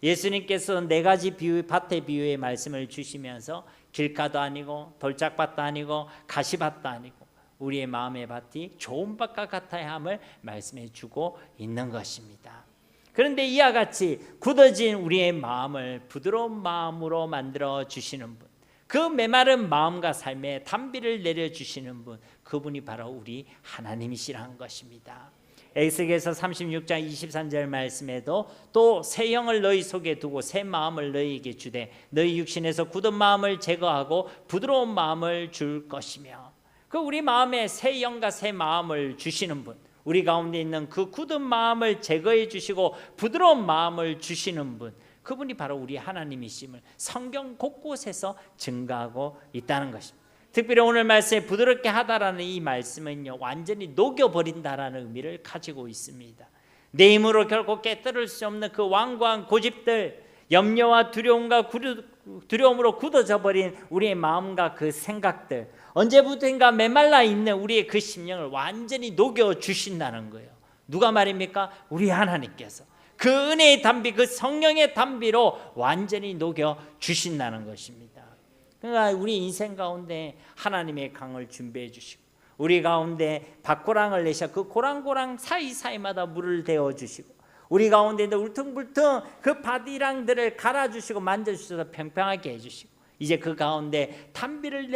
A: 예수님께서 네 가지 비유, 밭의 비유의 말씀을 주시면서 길가도 아니고 돌짝밭도 아니고 가시밭도 아니고 우리의 마음의 밭이 좋은 밭과 같아야 함을 말씀해 주고 있는 것입니다. 그런데 이와 같이 굳어진 우리의 마음을 부드러운 마음으로 만들어 주시는 분, 그 메마른 마음과 삶에 단비를 내려주시는 분, 그분이 바로 우리 하나님이시라는 것입니다. 에스겔서 36장 23절 말씀에도 또 새 영을 너희 속에 두고 새 마음을 너희에게 주되 너희 육신에서 굳은 마음을 제거하고 부드러운 마음을 줄 것이며, 그 우리 마음에 새 영과 새 마음을 주시는 분, 우리 가운데 있는 그 굳은 마음을 제거해 주시고 부드러운 마음을 주시는 분, 그분이 바로 우리 하나님이심을 성경 곳곳에서 증가하고 있다는 것입니다. 특별히 오늘 말씀에 부드럽게 하다라는 이 말씀은요 완전히 녹여버린다라는 의미를 가지고 있습니다. 내 힘으로 결코 깨뜨릴 수 없는 그 완고한 고집들, 염려와 두려움으로 굳어져 버린 우리의 마음과 그 생각들, 언제부터인가 메말라 있는 우리의 그 심령을 완전히 녹여주신다는 거예요. 누가 말입니까? 우리 하나님께서 그 은혜의 단비, 그 성령의 단비로 완전히 녹여주신다는 것입니다. 그러니까 우리 인생 가운데 하나님의 강을 준비해 주시고 우리 가운데 밭고랑을 내셔 그 고랑고랑 사이사이마다 물을 대어주시고 우리 가운데 있는 울퉁불퉁 그 밭이랑들을 갈아주시고 만져주셔서 평평하게 해주시고 이제 그 가운데 단비를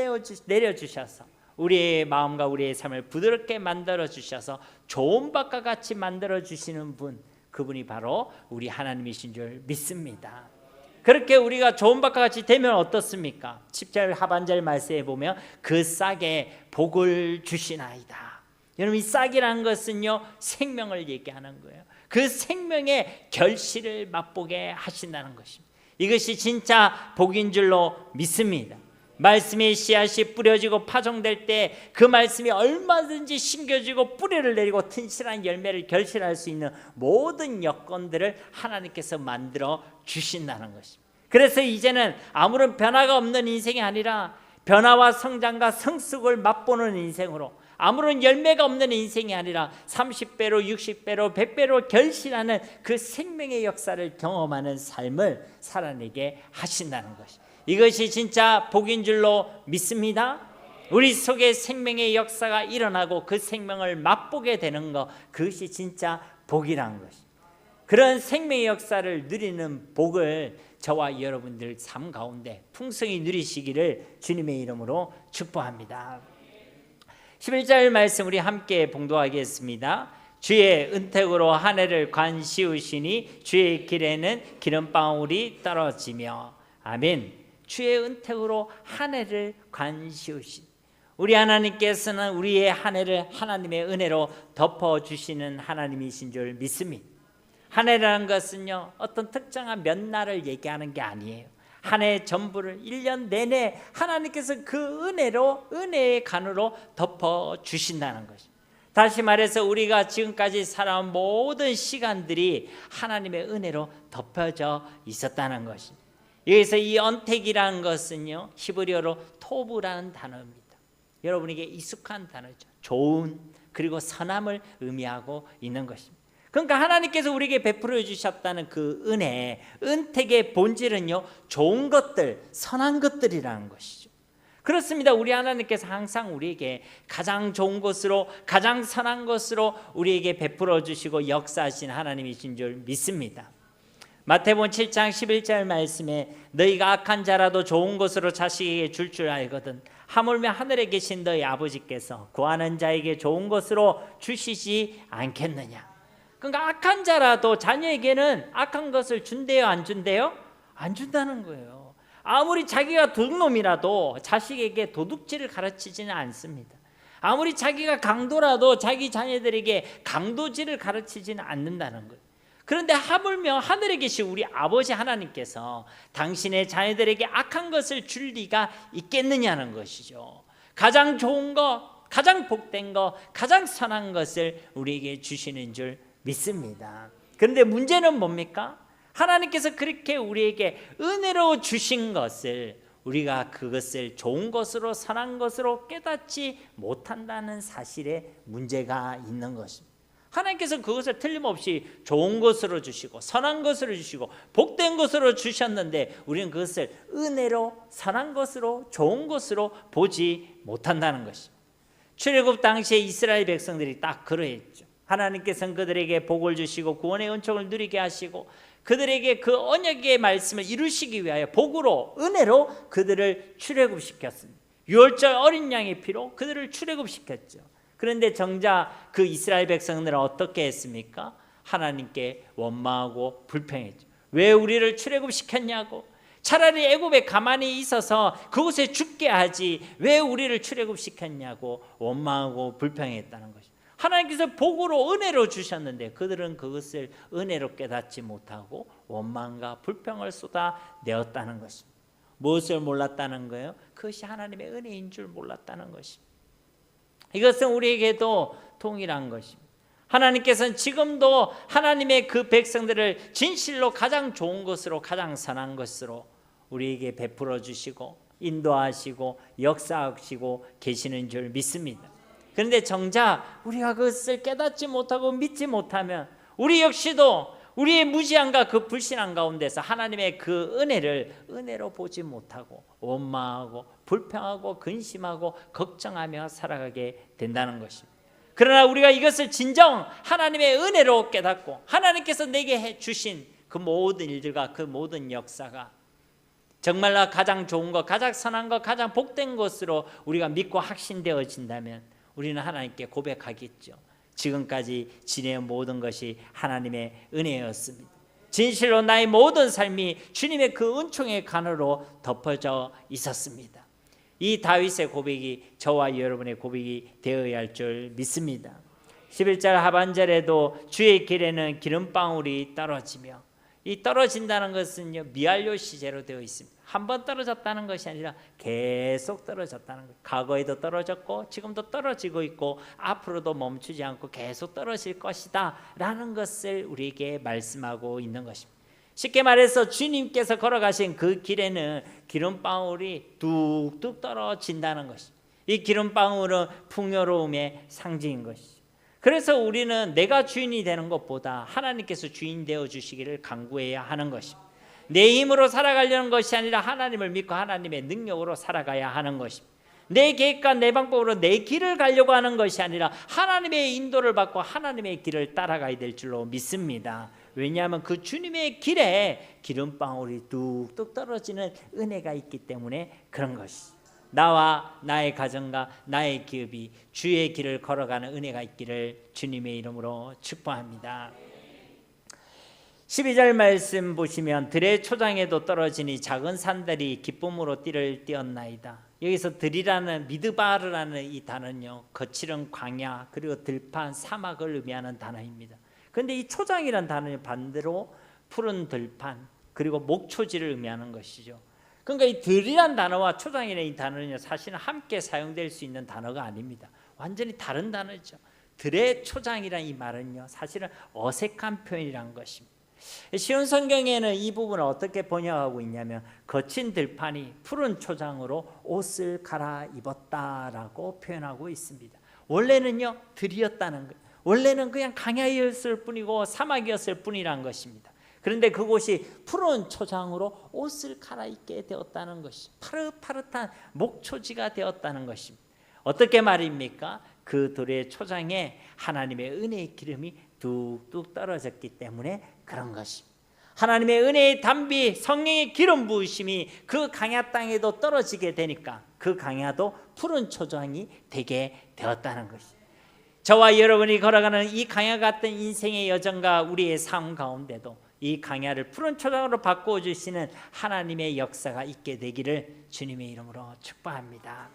A: 내려주셔서 우리의 마음과 우리의 삶을 부드럽게 만들어 주셔서 좋은 것과 같이 만들어 주시는 분, 그분이 바로 우리 하나님이신 줄 믿습니다. 그렇게 우리가 좋은 것과 같이 되면 어떻습니까? 10절 하반절 말씀에 보면 그 싹에 복을 주시나이다. 여러분, 이 싹이라는 것은요, 생명을 얘기하는 거예요. 그 생명의 결실을 맛보게 하신다는 것입니다. 이것이 진짜 복인 줄로 믿습니다. 말씀의 씨앗이 뿌려지고 파종될 때 그 말씀이 얼마든지 심겨지고 뿌리를 내리고 튼실한 열매를 결실할 수 있는 모든 여건들을 하나님께서 만들어 주신다는 것입니다. 그래서 이제는 아무런 변화가 없는 인생이 아니라 변화와 성장과 성숙을 맛보는 인생으로, 아무런 열매가 없는 인생이 아니라 30배로 60배로 100배로 결실하는 그 생명의 역사를 경험하는 삶을 살아내게 하신다는 것입니다. 이것이 진짜 복인 줄로 믿습니다. 우리 속에 생명의 역사가 일어나고 그 생명을 맛보게 되는 것, 그것이 진짜 복이라는 것입니다. 그런 생명의 역사를 누리는 복을 저와 여러분들 삶 가운데 풍성히 누리시기를 주님의 이름으로 축복합니다. 11절 말씀 우리 함께 봉독하겠습니다. 주의 은택으로 한 해를 관 씌우시니 주의 길에는 기름방울이 떨어지며. 아멘. 주의 은택으로 한 해를 관 씌우신 우리 하나님께서는 우리의 한 해를 하나님의 은혜로 덮어주시는 하나님이신 줄 믿습니다. 한 해라는 것은요, 어떤 특정한 몇 날을 얘기하는 게 아니에요. 한 해 전부를 1년 내내 하나님께서 그 은혜로, 은혜의 간으로 덮어주신다는 것입니다. 다시 말해서 우리가 지금까지 살아온 모든 시간들이 하나님의 은혜로 덮여져 있었다는 것입니다. 여기서 이 언택이라는 것은요, 히브리어로 토브라는 단어입니다. 여러분에게 익숙한 단어죠. 좋은, 그리고 선함을 의미하고 있는 것입니다. 그러니까 하나님께서 우리에게 베풀어 주셨다는 그 은혜, 은택의 본질은요, 좋은 것들, 선한 것들이라는 것이죠. 그렇습니다. 우리 하나님께서 항상 우리에게 가장 좋은 것으로, 가장 선한 것으로 우리에게 베풀어 주시고 역사하신 하나님이신 줄 믿습니다. 마태복음 7장 11절 말씀에 너희가 악한 자라도 좋은 것으로 자식에게 줄 알거든 하물며 하늘에 계신 너희 아버지께서 구하는 자에게 좋은 것으로 주시지 않겠느냐. 그러니까 악한 자라도 자녀에게는 악한 것을 준대요, 안 준대요? 안 준다는 거예요. 아무리 자기가 도둑놈이라도 자식에게 도둑질을 가르치지는 않습니다. 아무리 자기가 강도라도 자기 자녀들에게 강도질을 가르치지는 않는다는 거예요. 그런데 하물며 하늘에 계신 우리 아버지 하나님께서 당신의 자녀들에게 악한 것을 줄 리가 있겠느냐는 것이죠. 가장 좋은 것, 가장 복된 것, 가장 선한 것을 우리에게 주시는 줄 믿습니다. 그런데 문제는 뭡니까? 하나님께서 그렇게 우리에게 은혜로 주신 것을 우리가 그것을 좋은 것으로, 선한 것으로 깨닫지 못한다는 사실에 문제가 있는 것입니다. 하나님께서 그것을 틀림없이 좋은 것으로 주시고 선한 것으로 주시고 복된 것으로 주셨는데 우리는 그것을 은혜로, 선한 것으로, 좋은 것으로 보지 못한다는 것입니다. 출애굽 당시에 이스라엘 백성들이 딱 그러했죠. 하나님께서는 그들에게 복을 주시고 구원의 은총을 누리게 하시고 그들에게 그 언약의 말씀을 이루시기 위하여 복으로, 은혜로 그들을 출애굽시켰습니다. 유월절 어린 양의 피로 그들을 출애굽시켰죠. 그런데 정작 그 이스라엘 백성들은 어떻게 했습니까? 하나님께 원망하고 불평했죠. 왜 우리를 출애굽시켰냐고. 차라리 애굽에 가만히 있어서 그곳에 죽게 하지 왜 우리를 출애굽시켰냐고 원망하고 불평했다는 것이죠. 하나님께서 복으로, 은혜로 주셨는데 그들은 그것을 은혜로 깨닫지 못하고 원망과 불평을 쏟아내었다는 것입니다. 무엇을 몰랐다는 거예요? 그것이 하나님의 은혜인 줄 몰랐다는 것입니다. 이것은 우리에게도 동일한 것입니다. 하나님께서는 지금도 하나님의 그 백성들을 진실로 가장 좋은 것으로, 가장 선한 것으로 우리에게 베풀어 주시고 인도하시고 역사하시고 계시는 줄 믿습니다. 그런데 정작 우리가 그것을 깨닫지 못하고 믿지 못하면 우리 역시도 우리의 무지함과 그 불신함 가운데서 하나님의 그 은혜를 은혜로 보지 못하고 원망하고 불평하고 근심하고 걱정하며 살아가게 된다는 것입니다. 그러나 우리가 이것을 진정 하나님의 은혜로 깨닫고 하나님께서 내게 해 주신 그 모든 일들과 그 모든 역사가 정말로 가장 좋은 것, 가장 선한 것, 가장 복된 것으로 우리가 믿고 확신되어진다면 우리는 하나님께 고백하겠죠. 지금까지 지내온 모든 것이 하나님의 은혜였습니다. 진실로 나의 모든 삶이 주님의 그 은총의 간으로 덮어져 있었습니다. 이 다윗의 고백이 저와 여러분의 고백이 되어야 할 줄 믿습니다. 11절 하반절에도 주의 길에는 기름방울이 떨어지며, 이 떨어진다는 것은요, 미완료 시제로 되어 있습니다. 한 번 떨어졌다는 것이 아니라 계속 떨어졌다는 거예요. 과거에도 떨어졌고 지금도 떨어지고 있고 앞으로도 멈추지 않고 계속 떨어질 것이다 라는 것을 우리에게 말씀하고 있는 것입니다. 쉽게 말해서 주님께서 걸어가신 그 길에는 기름방울이 뚝뚝 떨어진다는 것입니다. 이 기름방울은 풍요로움의 상징인 것이죠. 그래서 우리는 내가 주인이 되는 것보다 하나님께서 주인 되어 주시기를 간구해야 하는 것입니다. 내 힘으로 살아가려는 것이 아니라 하나님을 믿고 하나님의 능력으로 살아가야 하는 것입니다. 내 계획과 내 방법으로 내 길을 가려고 하는 것이 아니라 하나님의 인도를 받고 하나님의 길을 따라가야 될 줄로 믿습니다. 왜냐하면 그 주님의 길에 기름방울이 뚝뚝 떨어지는 은혜가 있기 때문에 그런 것이죠. 나와 나의 가정과 나의 기업이 주의 길을 걸어가는 은혜가 있기를 주님의 이름으로 축복합니다. 12절 말씀 보시면 들의 초장에도 떨어지니 작은 산들이 기쁨으로 띠를 띄었나이다. 여기서 들이라는 미드바르라는 이 단어는요, 거칠은 광야 그리고 들판 사막을 의미하는 단어입니다. 그런데 이 초장이라는 단어는 반대로 푸른 들판 그리고 목초지를 의미하는 것이죠. 그러니까 이 들이란 단어와 초장이라는 이 단어는 사실은 함께 사용될 수 있는 단어가 아닙니다. 완전히 다른 단어죠. 들의 초장이라는 이 말은요, 사실은 어색한 표현이라는 것입니다. 쉬운 성경에는 이 부분을 어떻게 번역하고 있냐면 거친 들판이 푸른 초장으로 옷을 갈아입었다라고 표현하고 있습니다. 원래는요, 들이었다는 거예요. 원래는 그냥 강야였을 뿐이고 사막이었을 뿐이란 것입니다. 그런데 그곳이 푸른 초장으로 옷을 갈아입게 되었다는 것이 파릇파릇한 목초지가 되었다는 것입니다. 어떻게 말입니까? 그 들의 초장에 하나님의 은혜의 기름이 뚝뚝 떨어졌기 때문에 그런 것입니다. 하나님의 은혜의 담비 성령의 기름 부으심이 그 강야 땅에도 떨어지게 되니까 그 강야도 푸른 초장이 되게 되었다는 것입니다. 저와 여러분이 걸어가는 이 강야 같은 인생의 여정과 우리의 삶 가운데도 이 강야를 푸른 초장으로 바꾸어 주시는 하나님의 역사가 있게 되기를 주님의 이름으로 축복합니다.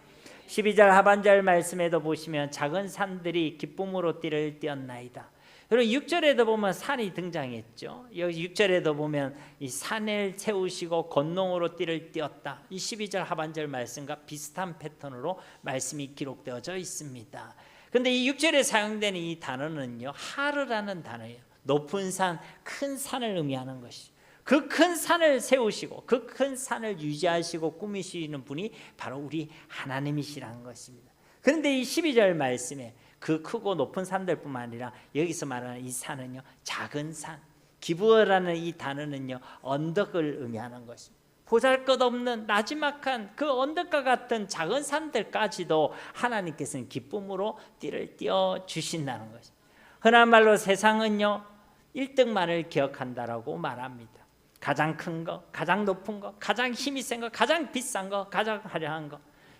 A: 12절 하반절 말씀에도 보시면 작은 산들이 기쁨으로 띠를 띄었나이다. 그리고 6절에도 보면 산이 등장했죠. 여기 6절에도 보면 이 산을 세우시고 건농으로 띠를 띄었다. 이 12절 하반절 말씀과 비슷한 패턴으로 말씀이 기록되어져 있습니다. 그런데 이 6절에 사용되는 이 단어는요, 하르라는 단어예요. 높은 산, 큰 산을 의미하는 것이죠. 그 큰 산을 세우시고 그 큰 산을 유지하시고 꾸미시는 분이 바로 우리 하나님이시라는 것입니다. 그런데 이 12절 말씀에 그 크고 높은 산들뿐만 아니라 여기서 말하는 이 산은요, 작은 산, 기브어라는 이 단어는요, 언덕을 의미하는 것입니다. 보잘것없는 나지막한 그 언덕과 같은 작은 산들까지도 하나님께서는 기쁨으로 띠를 띄워 주신다는 것입니다. 흔한 말로 세상은요, 1등만을 기억한다라고 말합니다. 가장 큰 거, 가장 높은 거, 가장 힘이 센 거, 가장 비싼 거, 가장 화려한 거.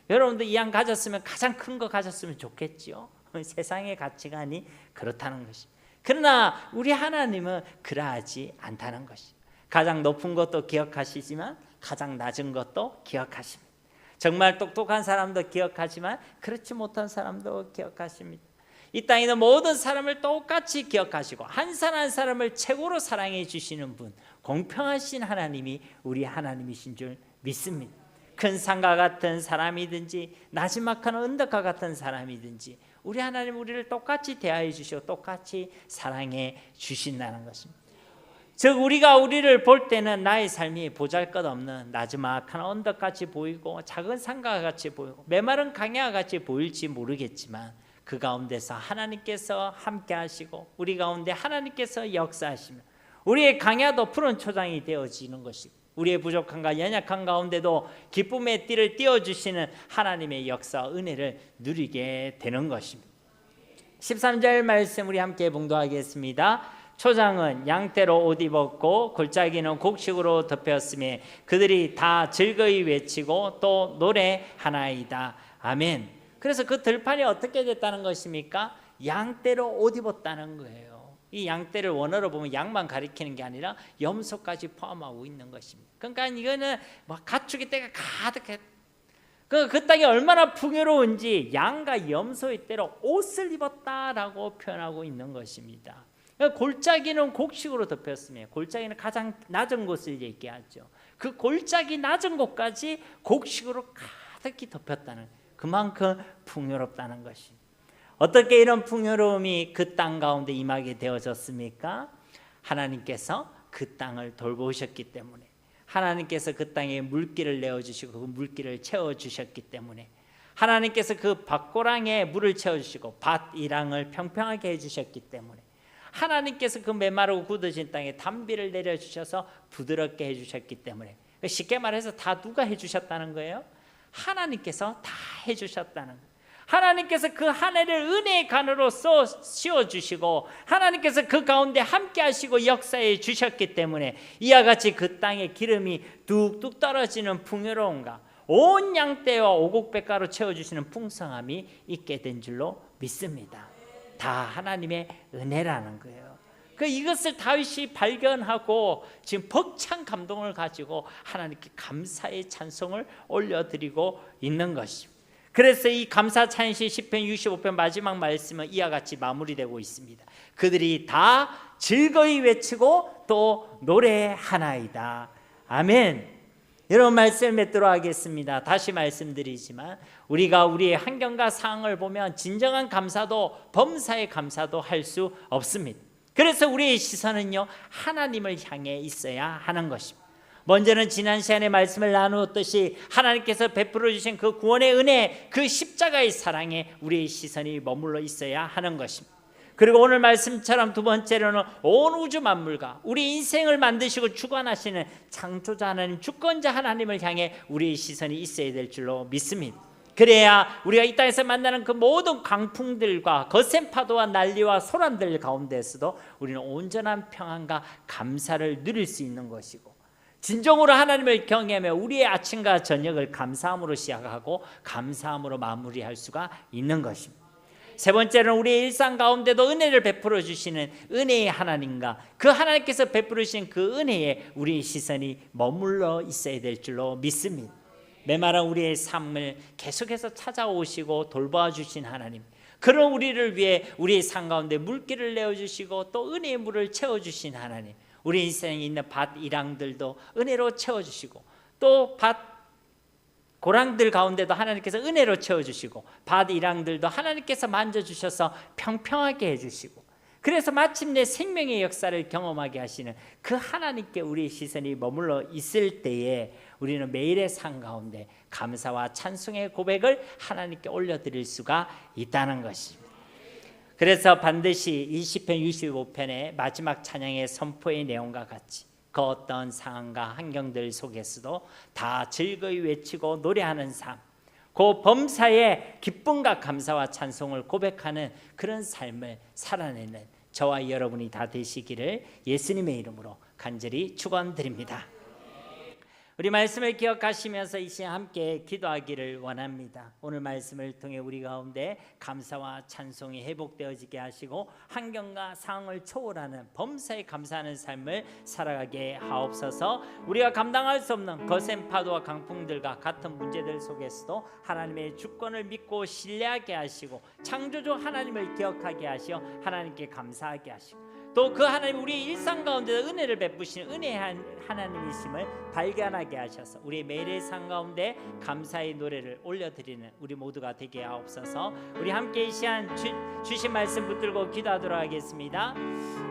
A: 여러분도 이왕 가졌으면 가장 큰 거 가졌으면 좋겠지요. 세상의 가치관이 그렇다는 것입니다. 그러나 우리 하나님은 그러하지 않다는 것입니다. 가장 높은 것도 기억하시지만 가장 낮은 것도 기억하십니다. 정말 똑똑한 사람도 기억하지만 그렇지 못한 사람도 기억하십니다. 이 땅에 있는 모든 사람을 똑같이 기억하시고 한 사람 한 사람을 최고로 사랑해 주시는 분, 공평하신 하나님이 우리 하나님이신 줄 믿습니다. 큰 산과 같은 사람이든지 나지막한 언덕과 같은 사람이든지 우리 하나님 우리를 똑같이 대하여 주시고 똑같이 사랑해 주신다는 것입니다. 즉 우리가 우리를 볼 때는 나의 삶이 보잘것없는 나지막한 언덕같이 보이고 작은 산과 같이 보이고 메마른 강야와 같이 보일지 모르겠지만 그 가운데서 하나님께서 함께 하시고 우리 가운데 하나님께서 역사하시며 우리의 강야도 푸른 초장이 되어지는 것이고 우리의 부족함과 연약한 가운데도 기쁨의 띠를 띄워주시는 하나님의 역사 은혜를 누리게 되는 것입니다. 13절 말씀 우리 함께 봉독하겠습니다. 초장은 양떼로 옷 입었고 골짜기는 곡식으로 덮였으며 그들이 다 즐거이 외치고 또 노래하나이다. 아멘. 그래서 그 들판이 어떻게 됐다는 것입니까? 양떼로 옷 입었다는 거예요. 이 양떼를 원어로 보면 양만 가리키는 게 아니라 염소까지 포함하고 있는 것입니다. 그러니까 이거는 막 가축의 떼가 가득해. 그 땅이 얼마나 풍요로운지 양과 염소의 떼로 옷을 입었다라고 표현하고 있는 것입니다. 골짜기는 곡식으로 덮였으며 골짜기는 가장 낮은 곳을 얘기하죠. 그 골짜기 낮은 곳까지 곡식으로 가득히 덮였다는, 그만큼 풍요롭다는 것입니다. 어떻게 이런 풍요로움이 그 땅 가운데 임하게 되어졌습니까? 하나님께서 그 땅을 돌보셨기 때문에, 하나님께서 그 땅에 물길을 내어주시고 그 물길을 채워주셨기 때문에, 하나님께서 그 밭고랑에 물을 채워주시고 밭이랑을 평평하게 해주셨기 때문에, 하나님께서 그 메마르고 굳어진 땅에 단비를 내려주셔서 부드럽게 해주셨기 때문에, 쉽게 말해서 다 누가 해주셨다는 거예요? 하나님께서 다 해주셨다는 거예요. 하나님께서 그 한 해를 은혜의 간으로서 씌워주시고 하나님께서 그 가운데 함께 하시고 역사해 주셨기 때문에 이와 같이 그 땅에 기름이 뚝뚝 떨어지는 풍요로움과 온 양떼와 오곡백가로 채워주시는 풍성함이 있게 된 줄로 믿습니다. 다 하나님의 은혜라는 거예요. 이것을 다윗이 발견하고 지금 벅찬 감동을 가지고 하나님께 감사의 찬송을 올려드리고 있는 것입니다. 그래서 이 감사 찬시 시편 65편 마지막 말씀은 이와 같이 마무리되고 있습니다. 그들이 다 즐거이 외치고 또 노래하나이다. 아멘. 여러분 말씀을 맺도록 하겠습니다. 다시 말씀드리지만 우리가 우리의 환경과 상황을 보면 진정한 감사도 범사의 감사도 할 수 없습니다. 그래서 우리의 시선은요 하나님을 향해 있어야 하는 것입니다. 먼저는 지난 시간에 말씀을 나누었듯이 하나님께서 베풀어 주신 그 구원의 은혜, 그 십자가의 사랑에 우리의 시선이 머물러 있어야 하는 것입니다. 그리고 오늘 말씀처럼 두 번째로는 온 우주 만물과 우리 인생을 만드시고 주관하시는 창조자 하나님, 주권자 하나님을 향해 우리의 시선이 있어야 될 줄로 믿습니다. 그래야 우리가 이 땅에서 만나는 그 모든 강풍들과 거센 파도와 난리와 소란들 가운데서도 우리는 온전한 평안과 감사를 누릴 수 있는 것이고, 진정으로 하나님을 경외하며 우리의 아침과 저녁을 감사함으로 시작하고 감사함으로 마무리할 수가 있는 것입니다. 세 번째는 우리의 일상 가운데도 은혜를 베풀어 주시는 은혜의 하나님과 그 하나님께서 베풀어 주신 그 은혜에 우리의 시선이 머물러 있어야 될 줄로 믿습니다. 메마른 우리의 삶을 계속해서 찾아오시고 돌봐 주신 하나님, 그런 우리를 위해 우리의 삶 가운데 물길을 내어주시고 또 은혜의 물을 채워주신 하나님, 우리 인생에 있는 밭 이랑들도 은혜로 채워주시고 또 밭 고랑들 가운데도 하나님께서 은혜로 채워주시고 밭 이랑들도 하나님께서 만져주셔서 평평하게 해주시고, 그래서 마침내 생명의 역사를 경험하게 하시는 그 하나님께 우리의 시선이 머물러 있을 때에 우리는 매일의 삶 가운데 감사와 찬송의 고백을 하나님께 올려드릴 수가 있다는 것입니다. 그래서 반드시 이 시편 65편의 마지막 찬양의 선포의 내용과 같이 그 어떤 상황과 환경들 속에서도 다 즐거이 외치고 노래하는 삶, 그 범사의 기쁨과 감사와 찬송을 고백하는 그런 삶을 살아내는 저와 여러분이 다 되시기를 예수님의 이름으로 간절히 축원드립니다. 우리 말씀을 기억하시면서 이 시간 함께 기도하기를 원합니다. 오늘 말씀을 통해 우리 가운데 감사와 찬송이 회복되어지게 하시고 환경과 상황을 초월하는 범사에 감사하는 삶을 살아가게 하옵소서. 우리가 감당할 수 없는 거센 파도와 강풍들과 같은 문제들 속에서도 하나님의 주권을 믿고 신뢰하게 하시고 창조주 하나님을 기억하게 하시어 하나님께 감사하게 하시고 또 그 하나님 우리의 일상 가운데 은혜를 베푸시는 은혜의 하나님이심을 발견하게 하셔서 우리의 매일의 삶 가운데 감사의 노래를 올려드리는 우리 모두가 되게 하옵소서. 우리 함께 이 시간 주신 말씀 붙들고 기도하도록 하겠습니다.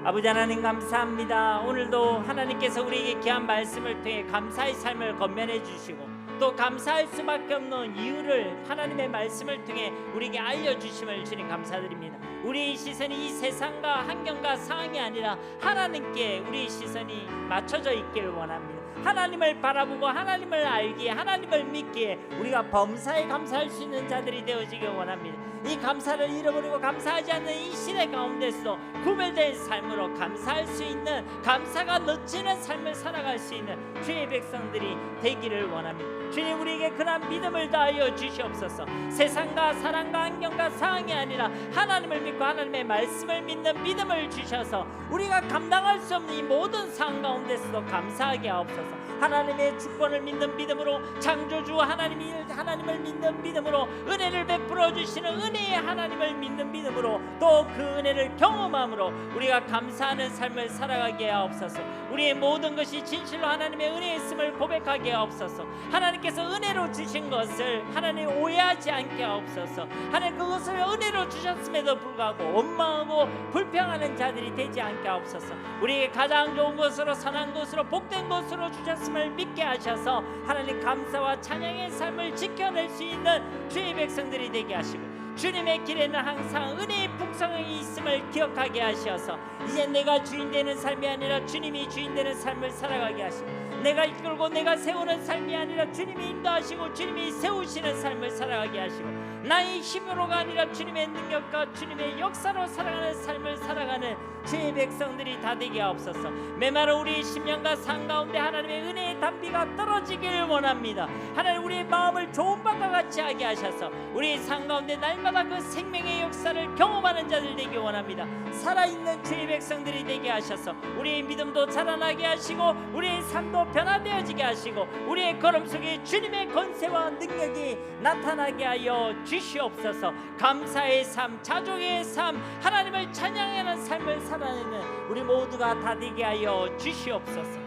A: 아버지 하나님 감사합니다. 오늘도 하나님께서 우리에게 귀한 말씀을 통해 감사의 삶을 건면해 주시고 또 감사할 수밖에 없는 이유를 하나님의 말씀을 통해 우리에게 알려주심을 주님 감사드립니다. 우리의 시선이 이 세상과 환경과 상황이 아니라 하나님께 우리의 시선이 맞춰져 있기를 원합니다. 하나님을 바라보고 하나님을 알기에 하나님을 믿기에 우리가 범사에 감사할 수 있는 자들이 되어지길 원합니다. 이 감사를 잃어버리고 감사하지 않는 이 시대 가운데서도 구별된 삶으로 감사할 수 있는, 감사가 넘치는 삶을 살아갈 수 있는 주의 백성들이 되기를 원합니다. 주님, 우리에게 그런 믿음을 다하여 주시옵소서. 세상과 사랑과 환경과 상황이 아니라 하나님을 믿고 하나님의 말씀을 믿는 믿음을 주셔서 우리가 감당할 수 없는 이 모든 상황 가운데서도 감사하게 하옵소서. 하나님의 주권을 믿는 믿음으로, 창조주 하나님을 믿는 믿음으로, 은혜를 베풀어 주시는 은혜의 하나님을 믿는 믿음으로, 또 그 은혜를 경험함으로 우리가 감사하는 삶을 살아가게 하옵소서. 우리의 모든 것이 진실로 하나님의 은혜였음을 고백하게 하옵소서. 하나님께서 은혜로 주신 것을 하나님 오해하지 않게 하옵소서. 하나님 그것을 은혜로 주셨음에도 불구하고 원망하고 불평하는 자들이 되지 않게 하옵소서. 우리에게 가장 좋은 것으로, 선한 것으로, 복된 것으로 주셨음을 믿게 하셔서 하나님 감사와 찬양의 삶을 지켜낼 수 있는 주의 백성들이 되게 하시고, 주님의 길에는 항상 은혜의 풍성이 있음을 기억하게 하셔서 이제 내가 주인 되는 삶이 아니라 주님이 주인 되는 삶을 살아가게 하시고, 내가 이끌고 내가 세우는 삶이 아니라 주님이 인도하시고 주님이 세우시는 삶을 살아가게 하시고, 나의 힘으로가 아니라 주님의 능력과 주님의 역사로 살아가는 삶을 살아가는 주의 백성들이 다 되게 하옵소서. 메마른 우리의 심령과 삶 가운데 하나님의 은혜의 단비가 떨어지길 원합니다. 하나님, 우리의 마음을 좋은 바과 같이 하게 하셔서 우리의 삶 가운데 날마다 그 생명의 역사를 경험하는 자들 되기 원합니다. 살아있는 주의 백성들이 되게 하셔서 우리의 믿음도 자라나게 하시고, 우리의 삶도 변화되어지게 하시고, 우리의 걸음 속에 주님의 권세와 능력이 나타나게 하여 주시옵소서. 감사의 삶, 자족의 삶, 하나님을 찬양하는 삶을 살아내는 우리 모두가 다 되게 하여 주시옵소서.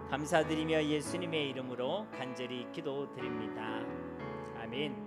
A: 감사드리며 예수님의 이름으로 간절히 기도드립니다. 아멘.